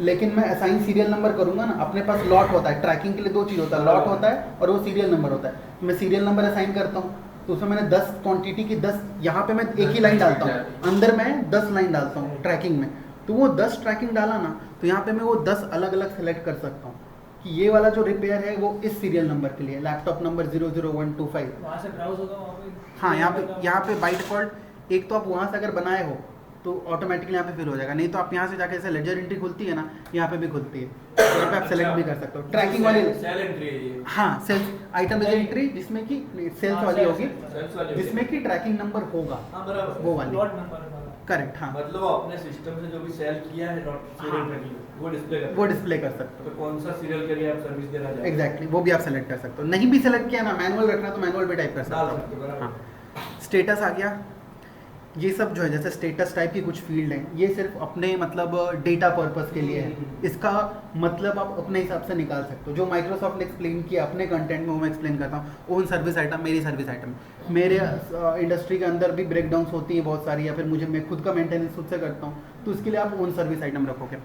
लेकिन मैं असाइन सीरियल नंबर करूँगा ना, अपने पास लॉट होता है, ट्रैकिंग के लिए 2 चीज़ होता है, लॉट होता है और वो सीरियल नंबर होता है। मैं सीरियल नंबर असाइन करता हूँ, तो उसमें मैंने 10 क्वांटिटी की 10, यहाँ पे मैं एक ही लाइन डालता हूँ, अंदर मैं 10 लाइन डालता हूँ ट्रैकिंग में, तो वो 10 ट्रैकिंग डाला ना, तो यहाँ पे मैं वो 10 अलग अलग सेलेक्ट कर सकता हूँ कि ये वाला जो रिपेयर है वो इस सीरियल नंबर के लिए, लैपटॉप नंबर 00125। वहाँ से ब्राउज होगा वहाँ पे। हाँ, यहाँ पे बाय डिफॉल्ट एक तो आप वहाँ से अगर बनाए हो तो ऑटोमेटिकली यहाँ पे फिल हो जाएगा, नहीं तो आप यहाँ से जाके जैसे लेजर एंट्री खुलती है ना, यहाँ पे भी खुलती है, यहाँ पे आप सेलेक्ट भी कर सकते हो ट्रैकिंग वाली। सेल एंट्री है ये। हाँ, सेल्स आइटम लेजर एंट्री, जिसमें कि सेल्स वाली होगी, जिसमें कि ट्रैकिंग नंबर होगा, हाँ बराबर, वो वाली। लॉट नंबर वाला। करेक्ट, हाँ, मतलब वो अपने सिस्टम से जो भी सेल किया है वो डिस्प्ले कर, वो डिस्प्ले कर सकते तो हो। कौन सा सीरियल के लिए आप सर्विस देना चाहते हैं, एग्जैक्टली, वो भी आप सेलेक्ट कर सकते हो। नहीं भी सेलेक्ट किया ना, मैनुअल रखना तो मैनुअल भी टाइप कर डाल सकते सकते हो, हो। बराबर। हाँ, स्टेटस आ गया, ये सब जो है जैसे स्टेटस टाइप की कुछ फील्ड हैं, ये सिर्फ अपने मतलब डेटा पर्पस के लिए है, इसका मतलब आप अपने हिसाब से निकाल सकते हो। जो माइक्रोसॉफ्ट ने एक्सप्लेन किया अपने कंटेंट में वो मैं एक्सप्लेन करता हूँ। ओन सर्विस आइटम मेरी सर्विस आइटम, मेरे इंडस्ट्री के अंदर भी ब्रेकडाउन्स होती है बहुत सारी, या फिर मैं खुद का मेंटेनेंस खुद से करता हूँ, तो उसके लिए आप ओन सर्विस आइटम रखोगे।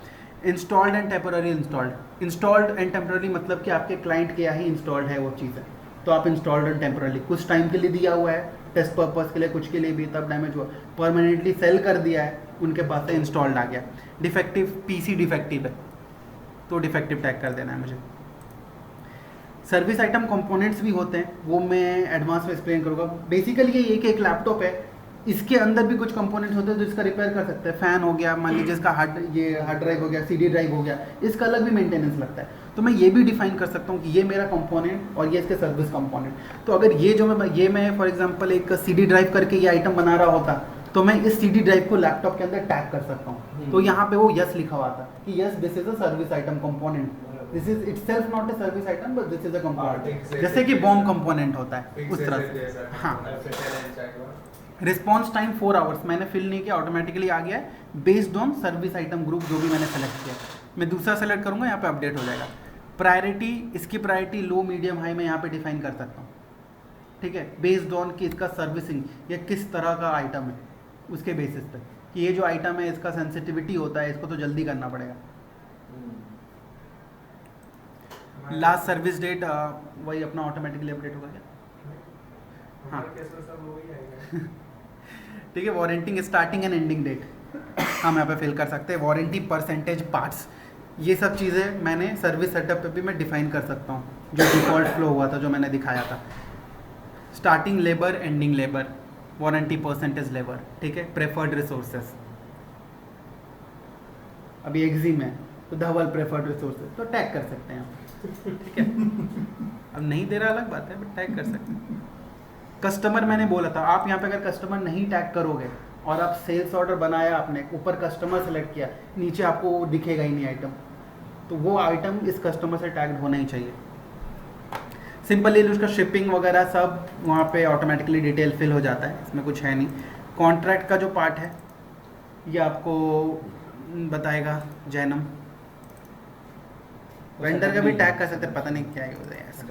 Installed and temporary installed and temporary मतलब कि आपके क्लाइंट के यहाँ ही इंस्टॉल्ड है वो चीज़ है, तो आप इंस्टॉल्ड एंड टेम्पररी कुछ टाइम के लिए दिया हुआ है, टेस्ट पर्पस के लिए, कुछ के लिए भी, तब डैमेज हुआ, परमानेंटली सेल कर दिया है, उनके पास से इंस्टॉल्ड आ गया। डिफेक्टिव, पीसी डिफेक्टिव है तो डिफेक्टिव टैग कर देना है मुझे। सर्विस आइटम कंपोनेंट्स भी होते हैं, वो मैं एडवांस में एक्सप्लेन करूँगा। बेसिकली ये एक लैपटॉप है, इसके अंदर भी कुछ कंपोनेंट्स होते हैं जो इसका रिपेयर कर सकते हैं। फ़ैन हो गया, मान लीजिए इसका हार्ड ड्राइव हो गया, सीडी ड्राइव हो गया, इसका अलग भी मेंटेनेंस लगता है, तो मैं ये भी डिफाइन कर सकता हूँ कि ये मेरा कंपोनेंट और ये इसके सर्विस कंपोनेंट। तो अगर ये जो मैं फॉर एग्जांपल एक सीडी ड्राइव करके ये आइटम बना रहा होता, तो मैं इस सीडी ड्राइव को लैपटॉप के अंदर टैग कर सकता हूँ, तो यहाँ पे वो यस लिखा हुआ था कि yes this is a service item component. This is itself not a service item but this is a component, fixed जैसे कि asset बॉम्ब जैसा। कंपोनेंट होता है Fixed उस तरह asset से। जैसा, हाँ, asset and check हुआ। रिस्पॉन्स टाइम 4 आवर्स मैंने फिल नहीं किया, ऑटोमेटिकली आ गया है based on service item group जो भी मैंने सेलेक्ट किया। मैं दूसरा सेलेक्ट करूंगा, यहाँ पे अपडेट हो जाएगा। प्रायोरिटी, इसकी प्रायोरिटी लो मीडियम हाई मैं यहाँ पे डिफाइन कर सकता हूँ, ठीक है, बेस्ड ऑन कि इसका सर्विसिंग या किस तरह का आइटम है उसके बेसिस पे कि ये जो आइटम है इसका सेंसिटिविटी होता है, इसको तो जल्दी करना पड़ेगा। लास्ट सर्विस डेट वही अपना ऑटोमेटिकली अपडेट होगा क्या? हाँ। हमारे केस में सब हो ही आएगा। ठीक है, warranty starting and ending date हम यहाँ पे फिल कर सकते हैं। वारंटी परसेंटेज पार्ट्स, ये सब चीज़ें मैंने सर्विस सेटअप पे भी मैं डिफाइन कर सकता हूँ, जो डिफ़ॉल्ट फ्लो हुआ था जो मैंने दिखाया था। Starting labour, ending labour, warranty percentage labour, ठीक है, प्रेफर्ड रिसोर्सेज। अभी एग्जिम है तो धवल प्रेफर्ड रिसोर्सेज तो टैग कर सकते हैं आप, ठीक है। अब नहीं दे रहा अलग बात है, बट टैग कर सकते हैं। कस्टमर मैंने बोला था, आप यहाँ पे अगर कस्टमर नहीं टैग करोगे और आप सेल्स ऑर्डर बनाया, आपने ऊपर कस्टमर सेलेक्ट किया, नीचे आपको वो दिखेगा ही नहीं आइटम, तो वो आइटम इस कस्टमर से टैग्ड होना ही चाहिए। सिंपली उसका शिपिंग वगैरह सब वहाँ पे ऑटोमेटिकली डिटेल फिल हो जाता है, इसमें कुछ है नहीं। कॉन्ट्रैक्ट का जो पार्ट है ये आपको बताएगा जैनम। वेंडर का भी टैग कर सकते हैं, पता नहीं क्या है ऐसा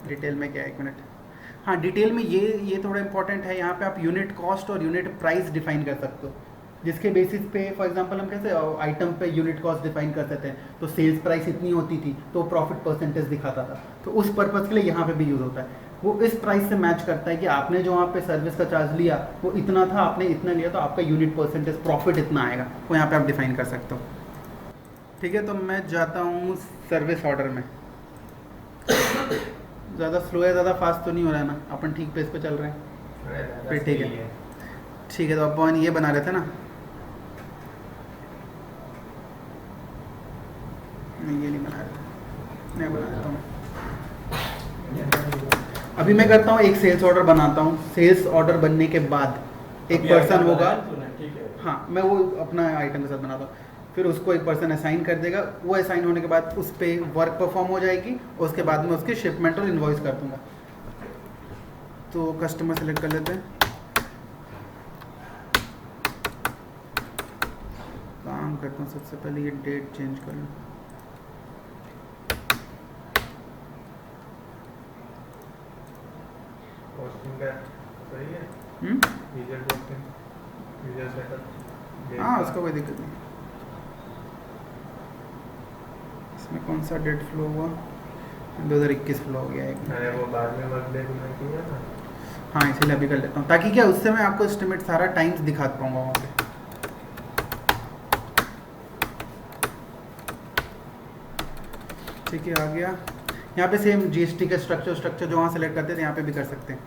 डिटेल में क्या है, एक मिनट। हाँ, डिटेल में ये थोड़ा इंपॉर्टेंट है, यहाँ पे आप यूनिट कॉस्ट और यूनिट प्राइस डिफाइन कर सकते हो, जिसके बेसिस पे फॉर एग्जांपल हम कैसे आइटम पे यूनिट कॉस्ट डिफाइन कर सकते हैं। तो सेल्स प्राइस इतनी होती थी तो प्रॉफिट परसेंटेज दिखाता था, तो उस पर्पज़ के लिए यहाँ पे भी यूज़ होता है। वो इस प्राइस से मैच करता है कि आपने जो वहाँ पे सर्विस का चार्ज लिया वो इतना था, आपने इतना लिया, तो आपका यूनिट परसेंटेज प्रॉफिट इतना आएगा, वो यहाँ पर आप डिफाइन कर सकते हो। ठीक है, तो मैं जाता हूँ सर्विस ऑर्डर में। ज़्यादा स्लो है, ज़्यादा फास्ट तो नहीं हो रहा है ना, अपन ठीक पेस पे चल रहे हैं, फिर ठीक है। ठीक है, तो अपन ये बना रहे थे ना, नहीं ये नहीं बना रहे, मैं बना देता हूँ। अभी मैं करता हूँ एक सेल्स ऑर्डर बनाता हूँ। सेल्स ऑर्डर बनने के बाद एक पर्सन होगा, हाँ मैं वो अपना आइटम के साथ बनाता हूँ, फिर उसको एक पर्सन असाइन कर देगा। वो असाइन होने के बाद उस पर वर्क परफॉर्म हो जाएगी, और उसके बाद में उसकी शिपमेंट और इन्वॉइस कर दूंगा। तो कस्टमर सेलेक्ट कर लेते हैं, काम करता हूँ। सबसे पहले ये डेट चेंज कर लूँ। सही है। हाँ, उसका कोई दिक्कत नहीं। इसमें कौन सा डेट फ्लो हुआ? 2021 फ्लो हो गया है। अरे वो बाद में वर्क डे में किया ना। हाँ, इसीलिए अभी कर लेता हूँ, ताकि क्या उससे मैं आपको एस्टिमेट सारा टाइम्स दिखा पाऊंगा वहाँ पे। ठीक है, आ गया। यहाँ पे सेम जीएसटी का स्ट्रक्चर जो वहाँ सेलेक्ट करते थे यहाँ पे भी कर सकते हैं।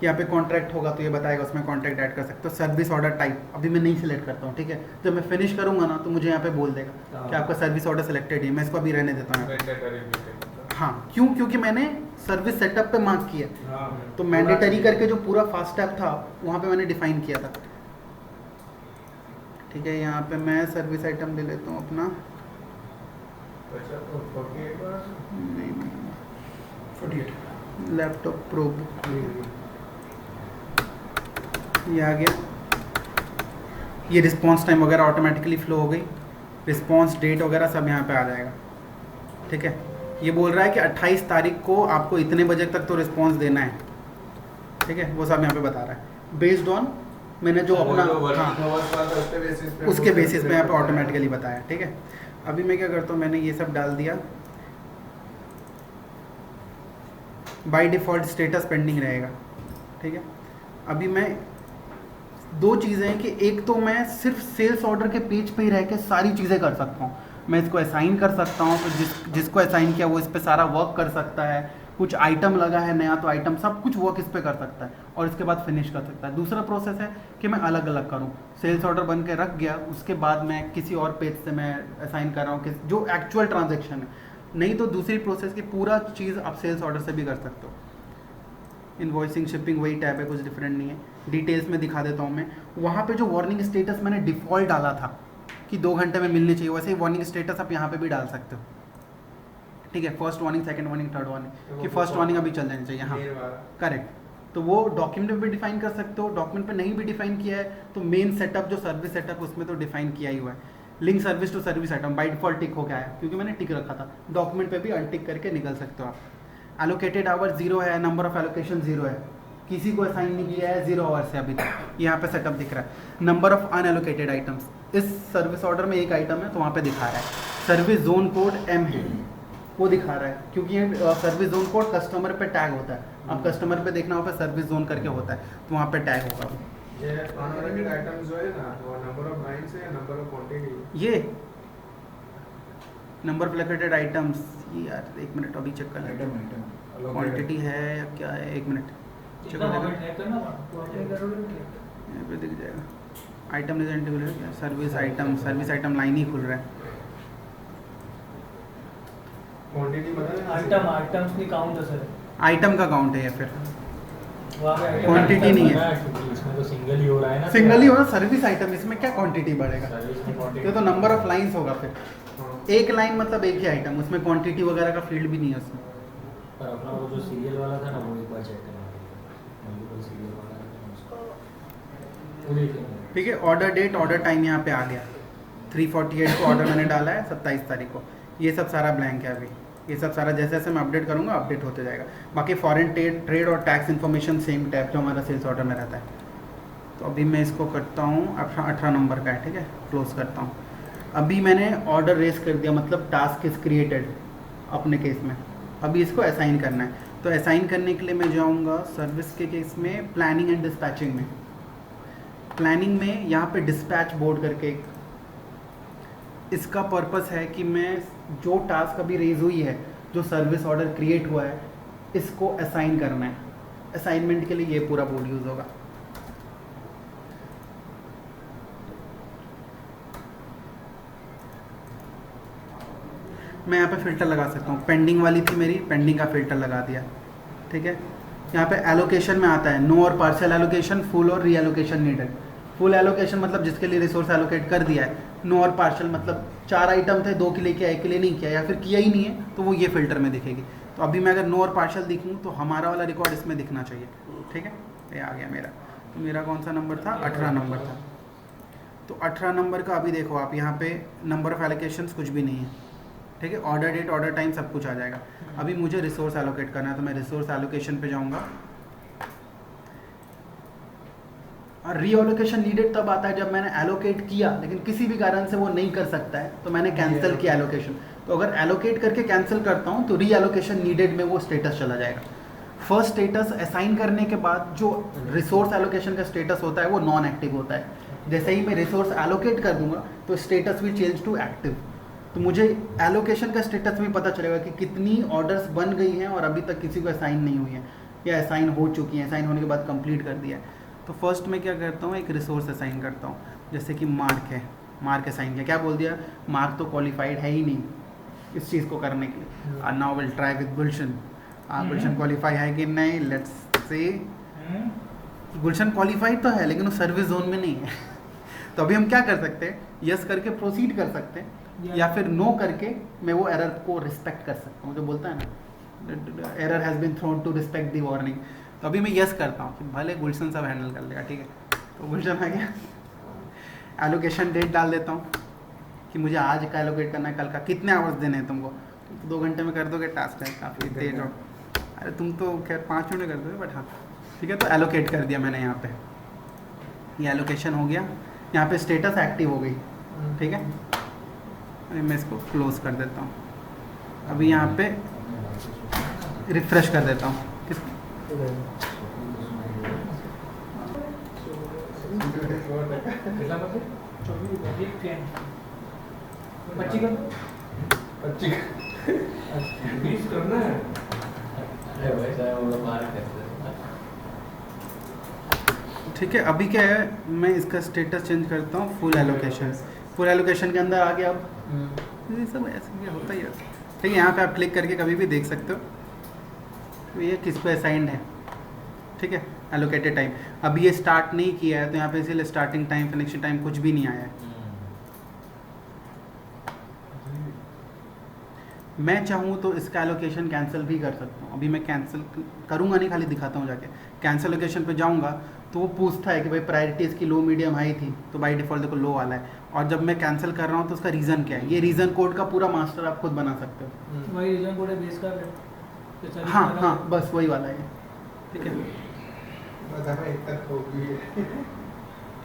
यहाँ पे कॉन्ट्रैक्ट होगा तो ये बताएगा, उसमें कॉन्ट्रैक्ट ऐड कर सकते हो। सर्विस ऑर्डर टाइप अभी मैं नहीं सिलेक्ट करता हूँ, ठीक है। जब मैं फिनिश करूँगा ना तो मुझे यहाँ पे बोल देगा कि आपका सर्विस ऑर्डर सेलेक्टेड है। मैं इसको अभी रहने देता हूँ। हाँ, क्यों? क्योंकि मैंने सर्विस सेटअप पे मार्क किया, तो मैंडेटरी करके जो पूरा फास्ट स्टेप था वहाँ पे मैंने डिफाइन किया था। ठीक है, यहाँ पे मैं सर्विस आइटम ले लेता हूँ अपना, लैपटॉप प्रोब, ये आ गया। ये रिस्पॉन्स टाइम वगैरह ऑटोमेटिकली फ्लो हो गई, रिस्पॉन्स डेट वगैरह सब यहाँ पे आ जाएगा। ठीक है, ये बोल रहा है कि 28 तारीख को आपको इतने बजे तक तो रिस्पॉन्स देना है। ठीक है, वो सब यहाँ पे बता रहा है बेस्ड ऑन मैंने जो अपना, हाँ उसके बेसिस पे यहाँ पे ऑटोमेटिकली बताया। ठीक है, अभी मैं क्या करता हूँ, मैंने ये सब डाल दिया। बाय डिफ़ॉल्ट स्टेटस पेंडिंग रहेगा। ठीक है, अभी मैं दो चीज़ें हैं कि एक तो मैं सिर्फ सेल्स ऑर्डर के पेज पे ही रह के सारी चीज़ें कर सकता हूँ। मैं इसको असाइन कर सकता हूँ, तो जिसको असाइन किया वो इस पर सारा वर्क कर सकता है। कुछ आइटम लगा है नया तो आइटम सब कुछ वर्क इस पर कर सकता है, और इसके बाद फिनिश कर सकता है। दूसरा प्रोसेस है कि मैं अलग अलग करूँ। सेल्स ऑर्डर बन के रख गया, उसके बाद मैं किसी और पेज से मैं असाइन कर रहा हूँ कि जो एक्चुअल ट्रांजेक्शन है। नहीं तो दूसरी प्रोसेस की पूरा चीज़ आप सेल्स ऑर्डर से भी कर सकते हो। इनवॉइसिंग शिपिंग वही टैब है, कुछ डिफरेंट नहीं है। डिटेल्स में दिखा देता हूँ मैं। वहाँ पे जो वार्निंग स्टेटस मैंने डिफ़ॉल्ट डाला था कि 2 घंटे में मिलनी चाहिए, वैसे ही वार्निंग स्टेटस आप यहाँ पे भी डाल सकते हो। ठीक है, first warning, second warning, third warning, कि फर्स्ट वार्निंग अभी चल जानी चाहिए। हाँ करेक्ट। तो वो डॉक्यूमेंट में भी डिफाइन कर सकते हो, डॉक्यूमेंट पे नहीं भी डिफाइन किया है तो मेन सेटअप जो सर्विस सेटअप उसमें तो डिफाइन किया ही हुआ है। Link service to service item by default tick हो गया है क्योंकि मैंने टिक रखा था, डॉक्यूमेंट पे भी अनटिक करके निकल सकते हो आप। एलोकेटेड आवर 0 है, नंबर ऑफ एलोकेशन 0 है, किसी को असाइन नहीं किया है 0 आवर्स है अभी तक, यहाँ पे सेटअप दिख रहा है। नंबर ऑफ अनएलोकेटेड आइटम्स, इस सर्विस ऑर्डर में एक आइटम है तो वहाँ पे दिखा रहा है। सर्विस जोन कोड M है, वो दिखा रहा है क्योंकि ये सर्विस जोन कोड कस्टमर पे टैग होता है। अब कस्टमर पे देखना होगा सर्विस जोन करके होता है तो वहाँ पे टैग होगा। ये अनएलोकेटेड आइटम्स जो है ना, वो नंबर ऑफ लाइंस है, नंबर ऑफ क्वांटिटी, ये नंबर ऑफ एलोकेटेड आइटम्स, ये यार एक मिनट अभी चेक कर लेते हैं क्वांटिटी है या क्या है, एक मिनट चेक जितना कर मोमेंट है करना तो अपने जरूरी नहीं है। यहाँ पे दिख जाएगा। आइटम रिजेंटेबल सर्विस आइटम लाइन ही खुल रहा है। क्वांटिटी पता है, आइटम्स नहीं काउंट है सर, आइटम का काउंट है या फिर वहाँ पे item क्वांटिटी नहीं है, इसमें तो सिंगल ही हो रहा है ना, सिंगल ही होगा सर्विस आइटम, इसमें क्या क्वांटिटी बढ़ेगा, सर्विस में quantity- ये तो नंबर ऑफ लाइंस होगा फिर। एक लाइन मतलब एक ही आइटम, उसमें क्वांटिटी वगैरह का फील्ड भी नहीं है उसमें। पर अपना वो जो सीरियल वाला था ना वो एक बार चेक करना, मल्टीपल सीरियल वाला है उसको वो देख लेंगे। ठीक है, ऑर्डर डेट ऑर्डर टाइम यहाँ पे आ गया, 348 को ऑर्डर मैंने डाला है 27 तारीख को, ये सब सारा ब्लैंक है अभी, ये सब सारा जैसे जैसे मैं अपडेट करूँगा अपडेट होते जाएगा। बाकी फॉरेन ट्रेड और टैक्स इन्फॉर्मेशन सेम टैब जो हमारा सेल्स ऑर्डर में रहता है। तो अभी मैं इसको करता हूँ 18 नंबर का है, ठीक है, क्लोज करता हूँ। अभी मैंने ऑर्डर रेस कर दिया, मतलब टास्क इज क्रिएटेड अपने केस में, अभी इसको असाइन करना है। तो असाइन करने के लिए मैं जाऊँगा सर्विस के केस में प्लानिंग एंड डिस्पैचिंग में। प्लानिंग में यहाँ पे डिस्पैच बोर्ड करके एक, इसका पर्पस है कि मैं जो टास्क अभी रेज हुई है, जो सर्विस ऑर्डर क्रिएट हुआ है, इसको असाइन करना है। असाइनमेंट के लिए ये पूरा बोर्ड यूज़ होगा। मैं यहाँ पे फ़िल्टर लगा सकता हूँ, पेंडिंग वाली थी मेरी, पेंडिंग का फ़िल्टर लगा दिया। ठीक है, यहाँ पे एलोकेशन में आता है नो और पार्शियल एलोकेशन, फुल और री एलोकेशन नीडेड। फुल एलोकेशन मतलब जिसके लिए रिसोर्स एलोकेट कर दिया है, नो और पार्शियल मतलब 4 आइटम थे, 2 के लिए किया, 1 के लिए नहीं किया, या फिर किया ही नहीं है तो वो ये फिल्टर में दिखेगी। तो अभी मैं अगर नो और पार्शियल दिखूँ तो हमारा वाला रिकॉर्ड इसमें दिखना चाहिए। ठीक है, ये आ गया मेरा। तो मेरा कौन सा नंबर था, 18 नंबर था। तो 18 नंबर का अभी देखो आप, यहाँ पे नंबर ऑफ एलोकेशंस कुछ भी नहीं है। ठीक है, ऑर्डर डेट ऑर्डर टाइम सब कुछ आ जाएगा। अभी मुझे रिसोर्स एलोकेट करना है तो मैं रिसोर्स एलोकेशन पे जाऊँगा। और रीएलोकेशन नीडेड तब आता है जब मैंने एलोकेट किया लेकिन किसी भी कारण से वो नहीं कर सकता है तो मैंने कैंसिल किया एलोकेशन। तो अगर एलोकेट करके कैंसिल करता हूँ तो रीएलोकेशन नीडेड में वो स्टेटस चला जाएगा। फर्स्ट स्टेटस असाइन करने के बाद जो रिसोर्स एलोकेशन का स्टेटस होता है वो नॉन एक्टिव होता है। जैसे ही मैं रिसोर्स एलोकेट कर दूंगा तो status will change to active. तो मुझे एलोकेशन का स्टेटस में पता चलेगा कि कितनी ऑर्डर्स बन गई हैं और अभी तक किसी को असाइन नहीं हुई है या असाइन हो चुकी हैं, असाइन होने के बाद कंप्लीट कर दिया है। तो फर्स्ट में क्या करता हूँ, एक रिसोर्स असाइन करता हूँ। जैसे कि मार्क है, मार्क असाइन किया, क्या बोल दिया, मार्क तो क्वालिफाइड है ही नहीं इस चीज़ को करने के लिए। और now will try with Gulshan. Gulshan qualify है कि नहीं, लेट्स से गुलशन क्वालिफाइड तो है लेकिन वो सर्विस जोन में नहीं है। तो अभी हम क्या कर सकते हैं, यस करके प्रोसीड कर सकते हैं या फिर नो करके मैं वो एरर को रिस्पेक्ट कर सकता हूँ। जो बोलता है ना, error has been thrown to respect the warning. तो अभी मैं यस करता हूँ कि भले गुलशन सब हैंडल कर लेगा। ठीक है, तो गुलशन आ गया। एलोकेशन डेट डाल देता हूँ कि मुझे आज का एलोकेट करना है, कल का कितने आवर्स देने हैं तुमको। 2 घंटे में कर दोगे, टास्क है काफ़ी तेज हो। अरे तुम तो खैर 5 मिनट में कर दोगे, बट हाँ ठीक है। तो एलोकेट कर दिया मैंने यहाँ पे, ये एलोकेशन हो गया। यहाँ पे स्टेटस एक्टिव हो गई। ठीक है, अभी मैं इसको क्लोज कर देता हूँ। अभी यहाँ पे रिफ्रेश कर देता हूँ। ठीक है, अभी क्या है, मैं इसका स्टेटस चेंज करता हूँ फुल एलोकेशन। फुल एलोकेशन के अंदर आ गया। अब ये सब ऐसे होता ही है। ठीक है, यहाँ पे आप क्लिक करके कभी भी देख सकते हो तो ये किस पे असाइंड है। ठीक है, एलोकेटेड टाइम। अभी ये स्टार्ट नहीं किया है तो यहाँ पे इसीलिए स्टार्टिंग टाइम, फिनिशिंग टाइम कुछ भी नहीं आया है। मैं चाहूँ तो इसका एलोकेशन कैंसिल भी कर सकता हूँ। अभी मैं कैंसिल करूँगा नहीं, खाली दिखाता हूँ जाके। कैंसिल लोकेशन पे जाऊँगा तो वो पूछता है कि भाई प्रायोरिटी इसकी लो मीडियम हाई थी, तो बाई डिफ़ॉल्ट देखो लो वाला है। और जब मैं कैंसिल कर रहा हूँ तो उसका रीज़न क्या है, ये रीज़न कोड का पूरा मास्टर आप खुद बना सकते हो। वही रीजन कोड है बेस का हाँ हाँ, बस वही वाला है, ठीक है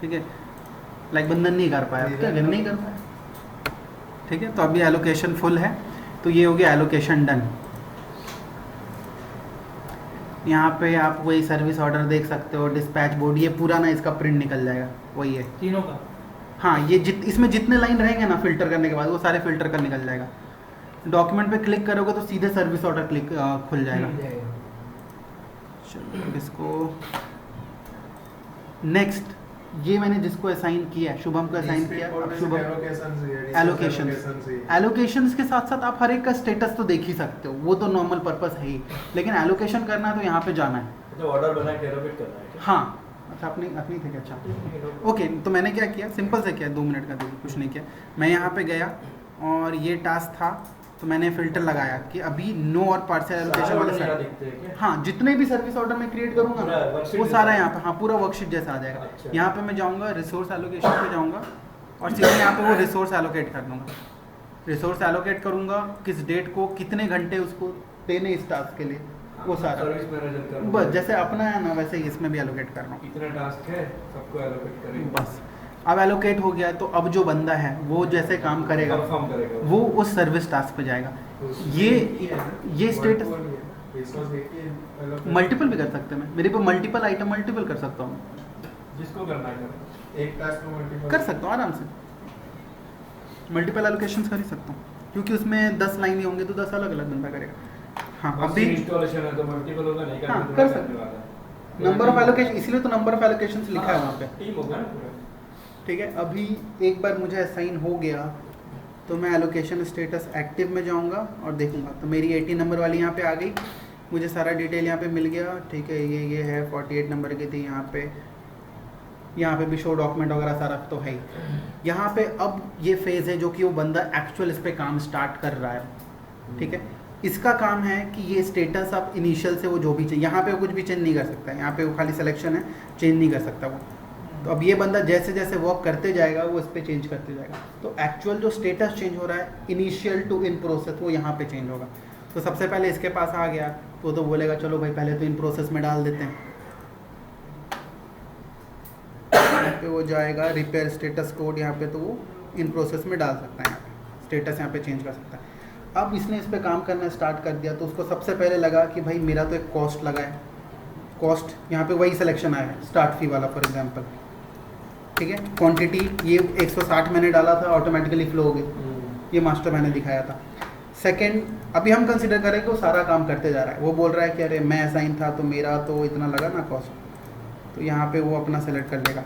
ठीक है। लाइक बंधन नहीं कर पाया, क्या नहीं कर पाया, ठीक है। तो अभी एलोकेशन फुल है, तो ये हो गया एलोकेशन डन। यहाँ पे आप वही सर्विस ऑर्डर देख सकते हो, डिस्पैच बोर्ड, ये पूरा ना इसका प्रिंट निकल जाएगा, वही है तीनों का। हाँ, ये इसमें जितने लाइन रहेंगे ना फिल्टर करने के बाद, वो सारे फिल्टर कर निकल जाएगा। डॉक्यूमेंट पे क्लिक करोगे तो सीधे सर्विस ऑर्डर क्लिक खुल जाएगा। चलो इसको नेक्स्ट, ये मैंने जिसको असाइन किया है, शुभम को असाइन किया। अब शुभम एलोकेशन के साथ साथ आप हर एक का स्टेटस तो देख ही सकते हो, वो तो नॉर्मल पर्पस है ही, लेकिन एलोकेशन करना है तो यहाँ पे जाना है। तो ऑर्डर बना के एलोकेट करना है क्या? हाँ, अच्छा अपनी थे क्या? अच्छा ओके, तो मैंने क्या किया, सिंपल से किया, 2 मिनट का देखिए, कुछ नहीं किया। मैं यहाँ पे गया और ये टास्क था, तो मैंने फिल्टर लगाया कि अभी नो और पार्शियल एलोकेशन वाले सर, हाँ जितने भी सर्विस ऑर्डर मैं क्रिएट करूँगा ना वो सारा यहाँ पे, हाँ पूरा वर्कशीट जैसा आ जाएगा। अच्छा। यहाँ पे मैं जाऊँगा रिसोर्स एलोकेशन पे जाऊँगा और सीधे यहाँ पे वो रिसोर्स एलोकेट कर दूँगा। रिसोर्स एलोकेट करूँगा किस डेट को, कितने घंटे उसको देने इस टास्क के लिए, वो सारा सर्विस मैनेजर का बस जैसे अपना है ना वैसे ही इसमें भी एलोकेट करना हूँ। कितना टास्क है सबको एलोकेट करेंगे बस अब एलोकेट हो गया, तो अब जो बंदा है वो जैसे काम करेगा कंफर्म करेगा वो उस सर्विस टास्क पे जाएगा। ये स्टेटस मल्टीपल भी कर सकते हैं, मेरे पे मल्टीपल आइटम मल्टीपल कर सकता हूँ, जिसको करना है एक टास्क में मल्टीपल कर सकता हूँ आराम से, मल्टीपल एलोकेशंस कर ही सकता हूँ, क्योंकि उसमें 10 लाइन ही होंगे तो 10 अलग अलग बंदा करेगा। हाँ अभी इंस्टॉलेशन है तो मल्टीपल होगा, नहीं करना हाँ, तो कर नहीं सकते करने वाला। नंबर ऑफ एलोकेशन, इसलिए तो नंबर ऑफ एलोकेशंस लिखा है वहाँ पे, टीम होगा ना पूरा। ठीक है। अभी एक बार मुझे असाइन हो गया तो मैं एलोकेशन स्टेटस एक्टिव में जाऊंगा और देखूंगा, तो मेरी 80 नंबर वाली यहाँ पे आ गई, मुझे सारा डिटेल यहाँ पे मिल गया, ठीक है। ये है 48 नंबर की थी, यहाँ पे भी शो डॉक्यूमेंट वगैरह सारा तो है ही। यहाँ पे अब ये फेज़ है जो कि वो बंदा एक्चुअल इस पे काम स्टार्ट कर रहा है, ठीक है। इसका काम है कि ये स्टेटस आप इनिशियल से वो जो भी चाहिए, यहाँ पे वो कुछ भी चेंज नहीं कर सकता है, यहाँ पे वो खाली सिलेक्शन है, चेंज नहीं कर सकता वो। तो अब ये बंदा जैसे जैसे वर्क करते जाएगा वो इस पर चेंज करते जाएगा, तो एक्चुअल जो स्टेटस चेंज हो रहा है इनिशियल टू इन प्रोसेस वो यहाँ पे चेंज होगा। तो सबसे पहले इसके पास आ गया तो बोलेगा चलो भाई पहले तो इन प्रोसेस में डाल देते हैं, यहाँ पे वो जाएगा रिपेयर स्टेटस कोड, यहाँ पे तो वो इन प्रोसेस में डाल सकता है, यहाँ पे स्टेटस यहाँ पे चेंज कर सकता है। अब इसने इस पर काम करना स्टार्ट कर दिया तो उसको सबसे पहले लगा कि भाई मेरा तो एक कॉस्ट लगा है, कॉस्ट यहाँ पे वही सिलेक्शन आया है स्टार्ट फी वाला फॉर एग्जांपल, ठीक है। क्वांटिटी ये 160 मैंने डाला था, ऑटोमेटिकली फ्लो हो गई, ये मास्टर मैंने दिखाया था। सेकंड, अभी हम कंसिडर करें कि वो सारा काम करते जा रहा है, वो बोल रहा है कि अरे मैं असाइन था तो मेरा तो इतना लगा ना कॉस्ट, तो यहाँ पे वो अपना सेलेक्ट कर लेगा,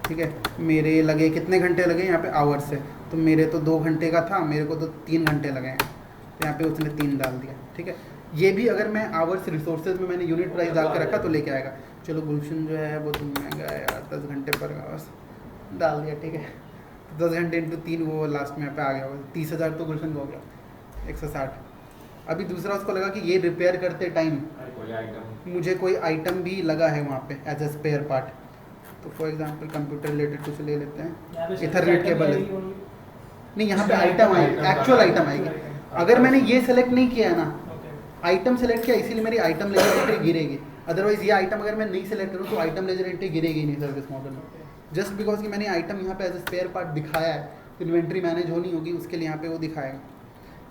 ठीक है। मेरे लगे कितने घंटे लगे यहाँ पे आवर्स से, तो मेरे तो 2 घंटे का था, मेरे को तो 3 घंटे लगे हैं, तो यहाँ पे उसने 3 डाल दिया, ठीक है। ये भी अगर मैं आवर्स रिसोर्सेज में मैंने यूनिट प्राइस डाल के रखा तो लेके आएगा। चलो गुलशन जो है वो तो महंगा है यार, 10 घंटे पर आवर्स डाल दिया, ठीक है। 10 घंटे इंटू 3 वो लास्ट में यहाँ पे आ गया, 30,000 तो गुलशन का हो गया, 160। अभी दूसरा उसको लगा कि ये रिपेयर करते टाइम मुझे कोई आइटम भी लगा है वहाँ पे एज ए स्पेयर पार्ट, तो फॉर एग्जांपल कंप्यूटर रिलेटेड कुछ ले लेते हैं, इथरनेट केबल है, नहीं यहाँ पे आइटम आएगी, एक्चुअल आइटम आएगी। अगर मैंने ये सेलेक्ट नहीं किया है ना, आइटम सेलेक्ट किया इसीलिए मेरी आइटम लेजर एंट्री गिरेगी, अदरवाइज ये आइटम अगर मैं नहीं सेलेक्ट करूँ तो आइटम लेजर एंट्री गिरेगी नहीं सर्विस मॉडल में, जस्ट बिकॉज कि मैंने आइटम यहाँ पे एज ए स्पेयर पार्ट दिखाया है, इन्वेंट्री मैनेज होनी होगी उसके लिए यहाँ पे वो दिखाएगा।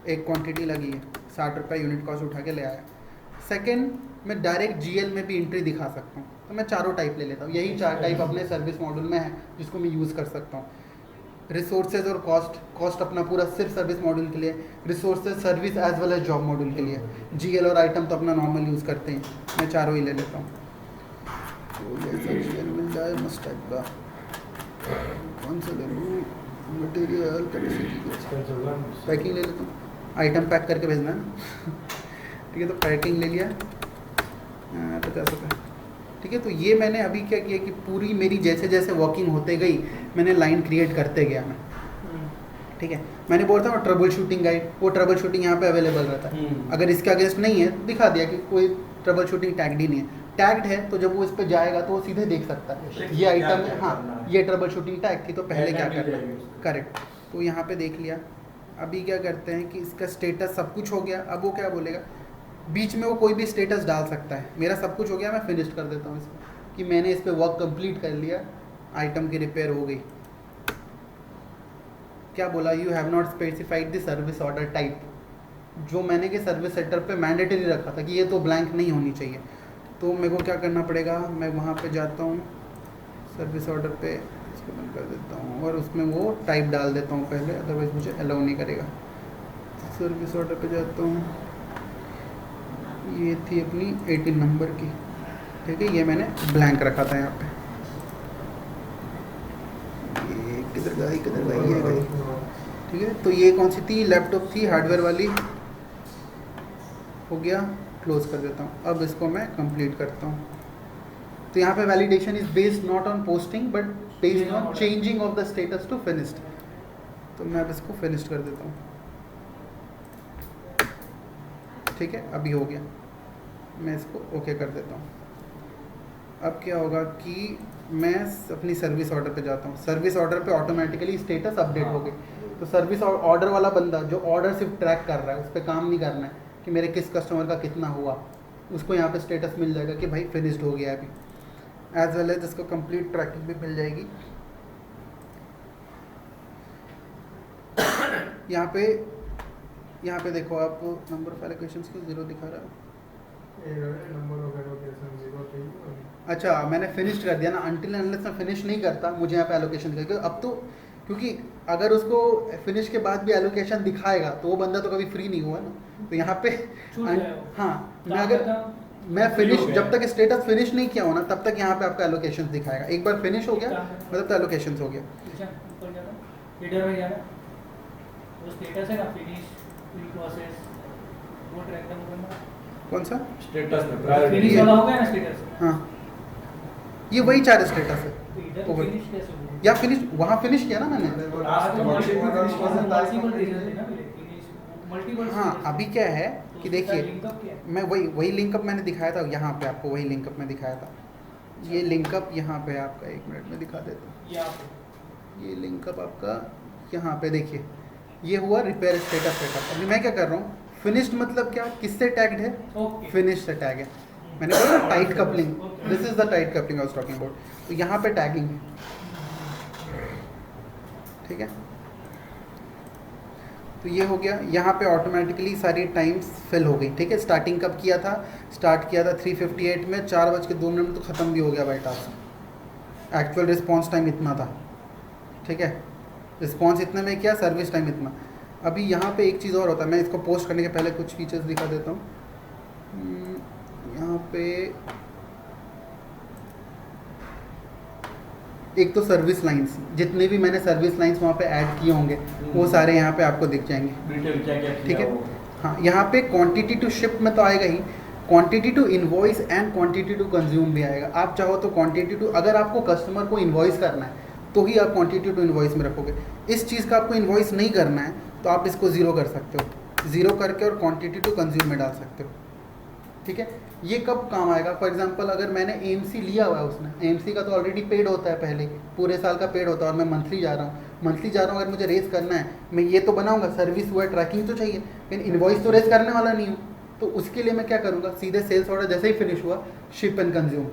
एक क्वांटिटी लगी है 60 रुपये यूनिट कॉस्ट उठा के ले आया। सेकंड, मैं डायरेक्ट जीएल में भी एंट्री दिखा सकता हूँ, तो मैं चारों टाइप ले लेता हूँ, यही 4 टाइप अपने सर्विस मॉडल में है जिसको मैं यूज़ कर सकता हूँ। रिसोर्सेज और कॉस्ट अपना पूरा सिर्फ सर्विस मॉड्यूल के लिए, resources service as well as job module के लिए, जीएल और आइटम तो अपना नॉर्मल यूज़ करते हैं, मैं चारों ही ले लेता हूँ। मिल जाए मस्त टाइप का, कौन सा ले लूँ, मटेरियल कैपेसिटी, पैकिंग ले लेता हूँ, आइटम पैक करके भेजना है ठीक है। तो पैकिंग ले लिया 50 रुपये, ठीक है। तो ये मैंने अभी क्या किया कि पूरी मेरी जैसे जैसे वर्किंग होते गई मैंने लाइन क्रिएट करते गया मैं, ठीक है, मैंने बोला था वो ट्रबल शूटिंग गाइड, वो ट्रबल शूटिंग यहाँ पे अवेलेबल रहता है। अगर इसके अगेंस्ट नहीं है दिखा दिया कि कोई ट्रबल शूटिंग टैग्ड ही नहीं है। टैग्ड है तो जब वो इस पर जाएगा तो वो सीधे देख सकता है ये आइटम है, हाँ ये ट्रबल शूटिंग टैग थी तो पहले क्या करना है, करेक्ट। तो यहाँ पे देख लिया। अभी क्या करते हैं कि इसका स्टेटस सब कुछ हो गया। अब वो क्या बोलेगा, बीच में वो कोई भी स्टेटस डाल सकता है। मेरा सब कुछ हो गया, मैं फिनिश कर देता हूँ इसको कि मैंने इस पर वर्क कंप्लीट कर लिया, आइटम की रिपेयर हो गई। क्या बोला, you have not specified the service order type, जो मैंने कि सर्विस सेटअप पे मैंडेटरी रखा था कि ये तो ब्लैंक नहीं होनी चाहिए। तो मेरे को क्या करना पड़ेगा, मैं वहाँ पे जाता हूँ सर्विस ऑर्डर पे, इसको बंद कर देता हूँ और उसमें वो टाइप डाल देता हूँ पहले, अदरवाइज मुझे अलाउ नहीं करेगा। सर्विस ऑर्डर पे जाता हूँ, ये थी अपनी 18 नंबर की, ठीक है, ये मैंने ब्लैंक रखा था यहाँ पे। ये किधर गई, ये गई, ठीक है। तो ये कौन सी थी, लैपटॉप थी हार्डवेयर वाली, हो गया, क्लोज कर देता हूँ। अब इसको मैं कंप्लीट करता हूँ। तो यहाँ पे validation is based not on posting but based on changing of the status to finished. तो मैं अब इसको फिनिश्ड कर देता हूँ, ठीक है, अभी हो गया। मैं इसको ओके कर देता हूँ। अब क्या होगा कि मैं अपनी सर्विस ऑर्डर पे जाता हूँ। सर्विस ऑर्डर पे ऑटोमेटिकली स्टेटस अपडेट हो गई। तो सर्विस ऑर्डर वाला बंदा जो ऑर्डर सिर्फ ट्रैक कर रहा है, उस पर काम नहीं करना है कि मेरे किस कस्टमर का कितना हुआ, उसको यहाँ पे स्टेटस मिल जाएगा कि भाई फिनिश्ड हो गया है अभी, एज वेल एज इसको कंप्लीट ट्रैकिंग भी मिल जाएगी। यहाँ पे देखो आप नंबर ऑफ एलोकेशंस को 0 दिखा रहा है। नंबर ऑफ एलोकेशन 0 चाहिए। अच्छा, मैंने फिनिश कर दिया ना, अनटिल अनलेस मैं फिनिश नहीं करता मुझे यहाँ पे एलोकेशन दिखेगा। अब तो क्योंकि अगर उसको फिनिश के बाद भी एलोकेशन दिखाएगा तो वो बंदा तो कभी फ्री नहीं हुआ ना। तो यहाँ पे हाँ, मैं फिनिश जब तक स्टेटस फिनिश नहीं किया हो ना तब तक यहाँ पे आपका एलोकेशन दिखाएगा। एक बार फिनिश हो गया मतलब तो एलोकेशन हो गया। लीडर में जाना, वो स्टेटस है ना, फिनिश, प्री प्रोसेस, वो ट्रैक डाउन करना। कौन सा स्टेटस में फिनिश प्रायोरिटी वाला हो गया ना स्टेटस, हाँ, ये वही 4 स्टेटस है। तो इधर ओवर। फिनिश कैसे होगा? या फिनिश वहाँ फिनिश किया ना मैंने। हाँ, अभी क्या है कि देखिए मैं वही लिंकअप मैंने दिखाया था यहाँ पे, आपको वही लिंकअप में दिखाया था। ये लिंकअप यहाँ पे आपका 1 मिनट में दिखा देता हूँ। ये लिंकअप आपका यहाँ पे देखिए, ये हुआ रिपेयर स्टेटस सेटअप। अभी मैं क्या कर रहा हूँ, फिनिश्ड मतलब क्या, किससे टैग्ड है, फिनिश से टैग है। मैंने बोला tight coupling, this is the tight coupling I was talking about. तो यहाँ पे टैगिंग है, ठीक है। तो ये हो गया, यहाँ पे ऑटोमेटिकली सारी टाइम्स फिल हो गई, ठीक है। स्टार्टिंग कब किया था, स्टार्ट किया था 3:58 में, 4:02 में तो ख़त्म भी हो गया भाई टास्क। एक्चुअल रिस्पॉन्स टाइम इतना था, ठीक है, रिस्पॉन्स इतने में किया, सर्विस टाइम इतना। अभी यहाँ पे एक चीज़ और होता है, मैं इसको पोस्ट करने के पहले कुछ फीचर्स दिखा देता हूँ। यहाँ पे एक तो सर्विस लाइंस, जितने भी मैंने सर्विस लाइंस वहाँ पे ऐड किए होंगे वो सारे यहाँ पे आपको दिख जाएंगे, डिटेल क्या क्या ठीक है। हाँ, यहाँ पे क्वांटिटी टू शिप में तो आएगा ही, quantity to invoice and quantity to consume भी आएगा। आप चाहो तो क्वांटिटी टू, अगर आपको कस्टमर को इनवॉइस करना है तो ही आप क्वांटिटी टू इनवॉइस में रखोगे। इस चीज़ का आपको इनवॉइस नहीं करना है तो आप इसको 0 कर सकते हो, 0 करके और क्वांटिटी टू कंज्यूम में डाल सकते हो, ठीक है। ये कब काम आएगा, फॉर एग्जांपल अगर मैंने AMC लिया हुआ है, उसने AMC का तो ऑलरेडी पेड होता है, पहले पूरे साल का पेड होता है, और मैं मंथली जा रहा हूँ, अगर मुझे रेस करना है, मैं ये तो बनाऊंगा, सर्विस हुआ, ट्रैकिंग तो चाहिए, लेकिन इनवॉइस तो रेस करने वाला नहीं हूँ। तो उसके लिए मैं क्या करूँगा, सीधे सेल्स ऑर्डर जैसे ही फिनिश हुआ, शिप एंड कंज्यूम,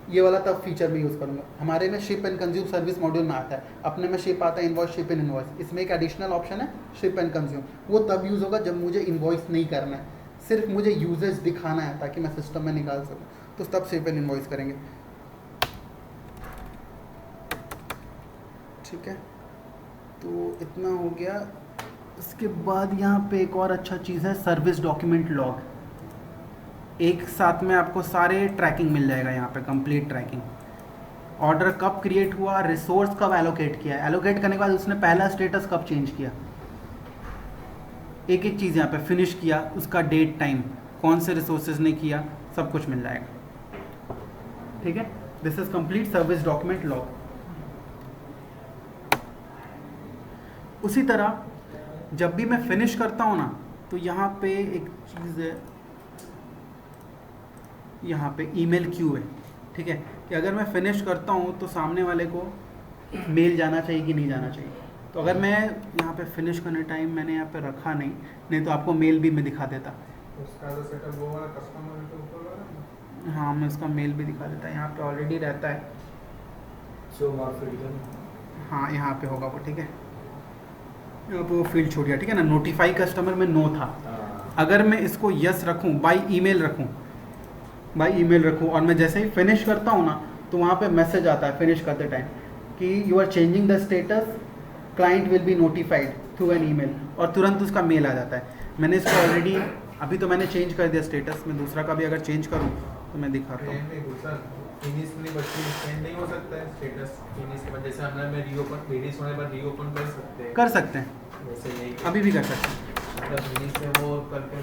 ये वाला तब फीचर मैं यूज़ करूँगा। हमारे में ship and consume service module में आता है, अपने में शिप आता है, इनवॉइस, शिप एंड इनवॉइस। इसमें एक एडिशनल ऑप्शन है शिप एंड कंज्यूम, वो तब यूज़ होगा जब मुझे इनवॉइस नहीं करना है, सिर्फ मुझे यूजेज दिखाना है ताकि मैं सिस्टम में निकाल सकूं, तो तब शिप एंड इनवॉइस करेंगे, ठीक है। तो इतना हो गया। इसके बाद यहाँ पे एक और अच्छा चीज़ है, सर्विस डॉक्यूमेंट लॉग। एक साथ में आपको सारे ट्रैकिंग मिल जाएगा यहाँ पे, कंप्लीट ट्रैकिंग, ऑर्डर कब क्रिएट हुआ, रिसोर्स कब एलोकेट किया, एलोकेट करने के बाद उसने पहला स्टेटस कब चेंज किया, एक एक चीज़ यहाँ पे फिनिश किया, उसका डेट, टाइम, कौन से रिसोर्सेज ने किया, सब कुछ मिल जाएगा, ठीक है। This is complete service document log. उसी तरह जब भी मैं फिनिश करता हूँ ना, तो यहाँ पे एक चीज़ है, यहाँ पे ईमेल क्यू है, ठीक है, कि अगर मैं फिनिश करता हूँ तो सामने वाले को मेल जाना चाहिए कि नहीं जाना चाहिए। तो अगर मैं यहाँ पे फिनिश करने टाइम मैंने यहाँ पे रखा नहीं तो आपको मेल भी मैं दिखा देता। उसका जो सेटअप वो वाला कस्टमर के ऊपर वाला ना। हाँ, मैं उसका मेल भी दिखा देता, यहाँ पे ऑलरेडी रहता है। सो मार्क फिल्टर। हाँ, यहाँ पे होगा वो, ठीक है, यहाँ पे वो फील्ड छूट गया, ठीक है ना, नोटिफाई कस्टमर में नो था। अगर मैं इसको यस रखूँ, बाय ईमेल रखूँ और मैं जैसे ही फिनिश करता हूँ ना, तो वहाँ पे मैसेज आता है फिनिश करते टाइम कि you are changing the status, client will be notified through an email, और तुरंत उसका मेल आ जाता है। मैंने इसको ऑलरेडी अभी तो मैंने चेंज कर दिया स्टेटस में, दूसरा का भी अगर चेंज करूँ तो मैं दिखाता हूँ। फिनिश नहीं बच्चे चेंज नहीं हो सकता है स्टेटस फिनिश के बाद, जैसे हमने में रीओपन फिनिश होने पर रीओपन कर सकते हैं वैसे यही अभी भी कर सकते हैं। मतलब फिनिश से वो करके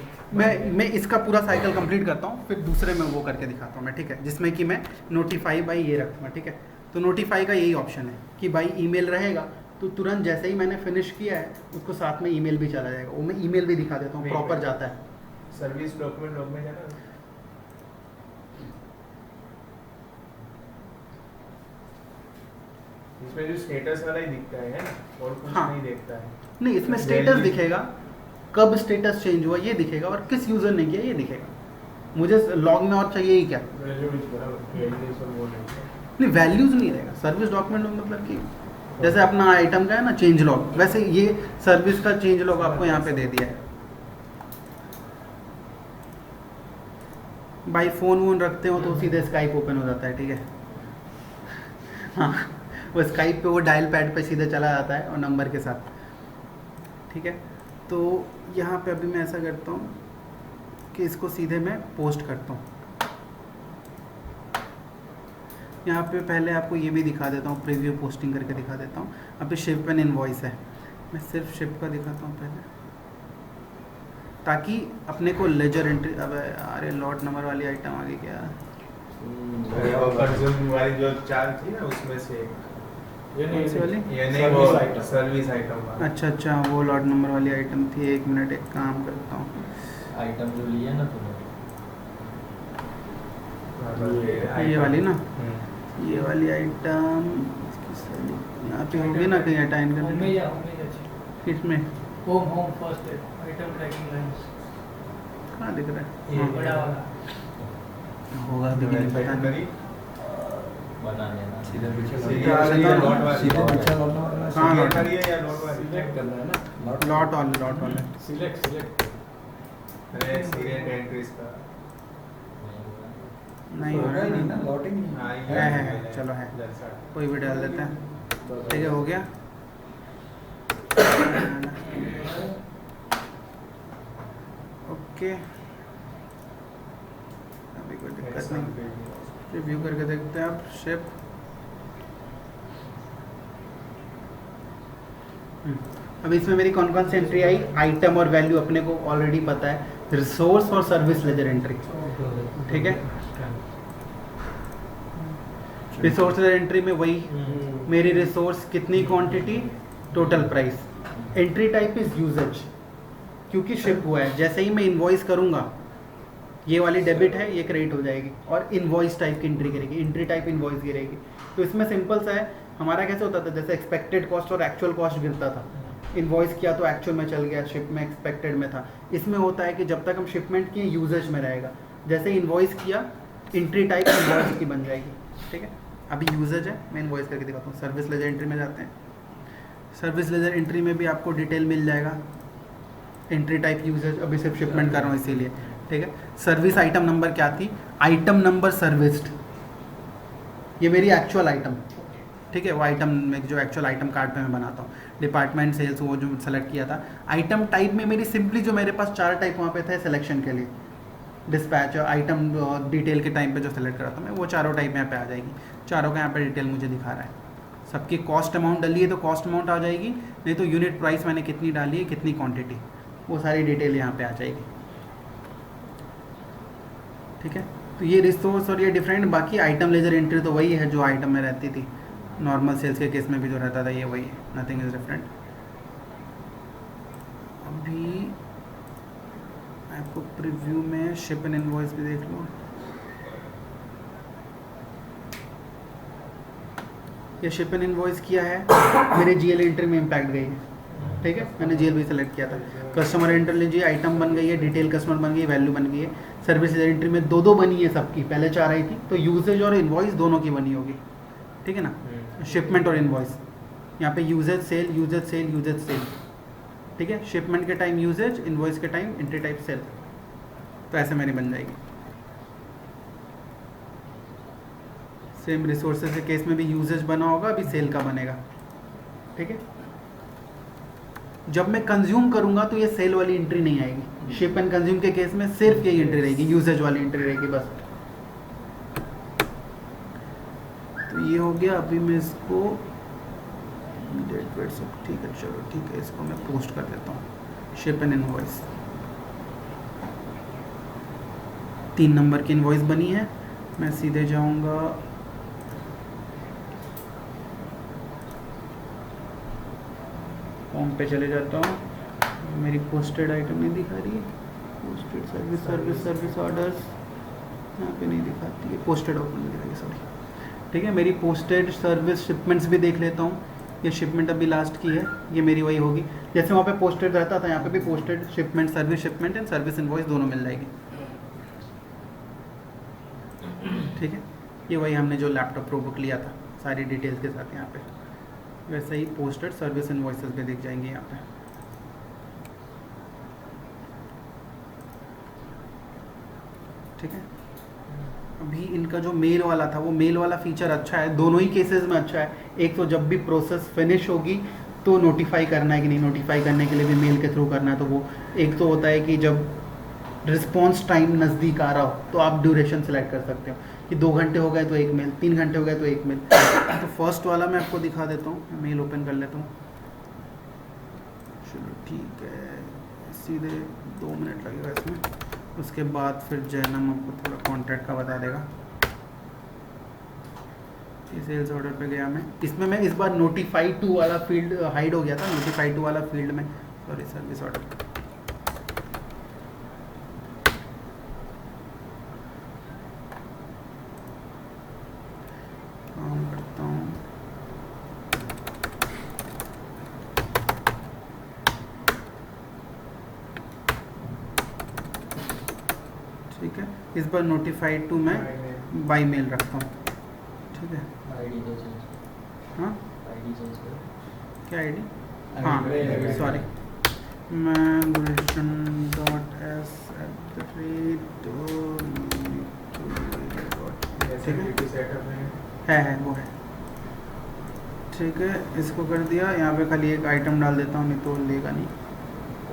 मैं इसका पूरा साइकिल कंप्लीट करता हूँ, फिर दूसरे में वो करके दिखाता हूँ मैं, ठीक है, जिसमें कि मैं नोटिफाई बाई ये रखूँगा, ठीक है। तो नोटिफाई का यही ऑप्शन है कि बाई ईमेल रहेगा, तो तुरंत जैसे ही मैंने फिनिश किया है उसको साथ में ईमेल भी चला जाएगा। वो मैं ईमेल भी दिखा देता हूँ, प्रॉपर जाता है। सर्विस डॉक्यूमेंट लॉग में जाना, इसमें जो स्टेटस वाला ही दिखता है ना, और कुछ हाँ। नहीं देखता है। नहीं, इसमें स्टेटस दिखेगा, कब स्टेटस चेंज हुआ ये दिखेगा, और किस यूज़र ने किया ये दिखेगा। मुझे लॉग में और चाहिए ही क्या? नहीं, वैल्यूज नहीं रहेगा सर्विस डॉक्यूमेंट में, मतलब कि जैसे अपना आइटम का है ना चेंज लॉग, वैसे ये सर्विस का चेंज लॉग आपको यहाँ पे दे दिया है। बाई फोन वोन रखते हो तो सीधे स्काइप ओपन हो जाता है, ठीक है। हाँ, वो स्काइप पे वो डायल पैड पे सीधे चला जाता है और नंबर के साथ, ठीक है। तो यहाँ पे अभी मैं ऐसा करता हूँ कि इसको सीधे मैं पोस्ट करता हूँ। यहाँ पे पहले आपको ये भी दिखा देता हूँ, प्रीव्यू पोस्टिंग करके दिखा देता हूँ। अभी शिप एंड इनवॉइस है, मैं सिर्फ शिप का दिखाता हूँ पहले, ताकि अपने को लेजर एंट्री। अब अरे लॉट नंबर वाली आइटम आ गई क्या? कंज्यूम वाली जो चार्ज थी ना उसमें से ये कौन सी वाली? ये नहीं, वो सर्विस आइटम वाला। अच्छा, वो लॉट नंबर वाली आइटम थी। एक मिनट, एक काम करता हूँ, आइटम जो लिया ना तुमने, ये वाली ना, ये वाली आइटम यहाँ पे होगी ना कहीं अटाइन होम में करने, या होम में अच्छी किसमें होम फर्स्ट है आइटम ट्रैकिंग लाइंस कहाँ दिख रहा है? ये हाँ, बड़ा वाला होगा भी नहीं, पता नहीं। बना लेना सीधे पीछे सीधे पीछे लॉट वाली सीधे पीछे वाला वाला हाँ, ये लॉट करिए या लॉट वाली सिलेक्ट करना है ना, लॉट वाले सिलेक्ट अरे सीरियल एंट्रीज का नहीं हो रहा है नहीं ना, ना, लॉटिंग नहीं हाँ, है, चलो है, कोई भी डाल देते हैं, ठीक है, हो गया। ओके, अभी कोई दिक्कत नहीं, रिव्यू करके देखते हैं आप शिप। अब इसमें मेरी कौन कौन सी एंट्री आई? आइटम और वैल्यू अपने को ऑलरेडी पता है, रिसोर्स और सर्विस लेजर एंट्री, ठीक है। रिसोर्स लेजर एंट्री में वही मेरी रिसोर्स कितनी quantity, total price. Entry type is usage, क्योंकि शिप हुआ है, जैसे ही मैं इनवॉइस करूंगा ये वाली डेबिट है, ये क्रेडिट हो जाएगी और इनवॉइस टाइप की एंट्री करेगी, एंट्री टाइप इनवॉइस गिरेगी। तो इसमें सिंपल सा है, हमारा कैसे होता था, जैसे एक्सपेक्टेड कॉस्ट और एक्चुअल कॉस्ट गिरता था। इनवॉइस किया तो एक्चुअल में चल गया, शिप में एक्सपेक्टेड में था। इसमें होता है कि जब तक हम शिपमेंट किए यूजेज में रहेगा, जैसे इनवॉइस किया एंट्री टाइप इनवॉइस की बन जाएगी, ठीक है। अभी यूजेज है, मैं इनवॉइस करके दिखाता हूँ। सर्विस लेजर एंट्री में जाते हैं, सर्विस लेजर एंट्री में भी आपको डिटेल मिल जाएगा, एंट्री टाइप यूजेज। अभी सिर्फ शिपमेंट कर रहा हूँ इसीलिए, ठीक है। सर्विस आइटम नंबर क्या थी, आइटम नंबर सर्विस्ड, ये मेरी एक्चुअल आइटम, ठीक है। वो आइटम में जो एक्चुअल आइटम कार्ड पे मैं बनाता हूँ, डिपार्टमेंट सेल्स वो जो सेलेक्ट किया था। आइटम टाइप में मेरी सिंपली जो मेरे पास 4 टाइप वहाँ पे थे सिलेक्शन के लिए, डिस्पैच और आइटम डिटेल के टाइम पे जो सेलेक्ट करा था मैं, वो चारों टाइप यहाँ पे आ जाएगी। चारों का यहाँ पे डिटेल मुझे दिखा रहा है। सबकी कॉस्ट अमाउंट डाली है तो कॉस्ट अमाउंट आ जाएगी, नहीं तो यूनिट प्राइस मैंने कितनी डाली है, कितनी क्वांटिटी, वो सारी डिटेल यहाँ पे आ जाएगी, ठीक है। तो ये रिसोर्स और ये डिफरेंट। बाकी आइटम लेजर एंट्री तो वही है जो आइटम में रहती थी, नॉर्मल सेल्स के केस में भी जो रहता था ये वही है, नथिंग इज डिफरेंट। अभी आपको प्रीव्यू में शिप एंड इनवॉइस भी देख लो। ये शिप एंड इनवॉइस किया है, मेरे जीएल एंट्री में इम्पैक्ट गई है, ठीक है, मैंने जीएल भी सेलेक्ट किया था। कस्टमर एंटर लीजिए, आइटम बन गई है, डिटेल कस्टमर बन गई है, वैल्यू बन गई है। सर्विस एंट्री में दो बनी है सबकी, पहले 4 आई थी, तो यूजेज और इनवॉइस दोनों की बनी होगी, ठीक है ना, शिपमेंट और इनवॉइस। यहाँ पे usage sale, usage sale, usage sale, ठीक है। शिपमेंट के टाइम यूजेज, इनवॉइस के टाइम एंट्री टाइप सेल, तो ऐसे मेरी बन जाएगी। सेम रिसोर्सेज के केस में भी यूजेज बना होगा, अभी सेल का बनेगा, ठीक है। जब मैं कंज्यूम करूंगा तो ये सेल वाली एंट्री नहीं आएगी। शिप एंड कंज्यूम के केस में सिर्फ यही एंट्री रहेगी, यूजेज वाली एंट्री रहेगी बस। तो ये हो गया। अभी मैं इसको डेट वेट सब ठीक है, चलो ठीक है, इसको मैं पोस्ट कर देता हूँ। शिप एंड इनवॉइस 3 नंबर की इनवॉइस बनी है। मैं सीधे जाऊंगा होम पे, चले जाता हूँ। मेरी पोस्टेड आइटम नहीं दिखा रही है, posted service service service orders यहाँ पे नहीं दिखाती है, पोस्टेड ऑफर नहीं दिखाई, सॉरी, ठीक है। मेरी पोस्टेड सर्विस शिपमेंट्स भी देख लेता हूँ। ये शिपमेंट अभी लास्ट की है, ये मेरी वही होगी जैसे वहाँ पे पोस्टेड रहता था, यहाँ पे भी posted shipment shipment and service invoice दोनों मिल जाएगी, ठीक है। ये वही हमने जो लैपटॉप प्रो बुक लिया था सारी डिटेल्स के साथ यहाँ पे, वैसे ही पोस्टेड सर्विस इनवॉइसेस भी दिख जाएंगे यहाँ पे, ठीक है। अभी इनका जो मेल वाला था, वो मेल वाला फीचर अच्छा है, दोनों ही केसेस में अच्छा है। एक तो जब भी प्रोसेस फिनिश होगी तो नोटिफाई करना है कि नहीं, नोटिफाई करने के लिए भी मेल के थ्रू करना है, तो वो एक तो होता है कि जब रिस्पॉन्स टाइम नज़दीक आ रहा हो तो आप ड्यूरेशन सेलेक्ट कर सकते हो कि 2 घंटे हो गए तो 1 मेल, 3 घंटे हो गए तो 1 मेल। तो फर्स्ट वाला मैं आपको दिखा देता हूँ, मेल ओपन कर लेता हूँ, चलो ठीक है, सीधे 2 मिनट लगेगा इसमें। उसके बाद फिर जैनम आपको थोड़ा कॉन्टैक्ट का बता देगा। ये सेल्स ऑर्डर पे गया मैं, इसमें मैं इस बार नोटिफाई टू वाला फील्ड हाइड हो गया था, नोटिफाई टू वाला फील्ड में, सॉरी, सर्विस ऑर्डर काम करता हूँ। ठीक है, इस बार नोटिफाइड टू मैं बाई मेल रखता हूँ, ठीक है। आईडी तो चेंज, हाँ आईडी चेंज करो, क्या आईडी? हाँ सॉरी, मैं गुलशन डॉट एस है वो है, ठीक है। इसको कर दिया, यहाँ पे खाली एक आइटम डाल देता हूँ, नहीं तो लेगा नहीं।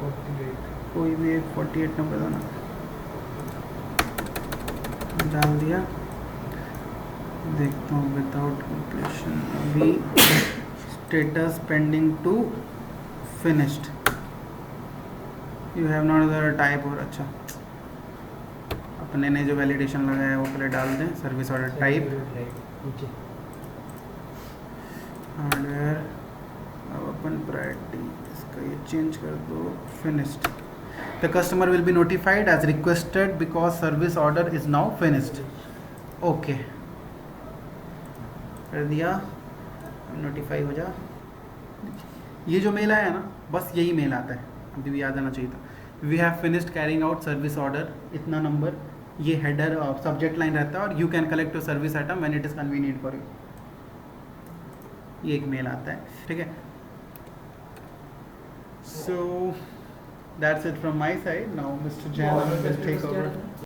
48 कोई भी एक 48 नंबर था ना, डाल दिया। देखता हूँ विदाउट कंप्लीशन, अभी status pending to finished, you have not the type. और अच्छा, अपने ने जो वैलिडेशन लगाया है वो पहले डाल दें, सर्विस ऑर्डर टाइप हार्डवेयर, अब अपन प्रायोरिटी इसका ये चेंज कर दो, finished. The customer will be notified as requested because service order is now finished. Okay कर दिया, नोटिफाई हो जा। ये जो मेल आया ना, बस यही मेल आता है, अभी भी याद आना चाहिए था। We have finished carrying out service order, इतना नंबर, ये हेडर सब्जेक्ट लाइन रहता है, और you can collect your service item when it is convenient for you, ये एक मेल आता है, ठीक है। So that's it from my side, now mister Jain will take over.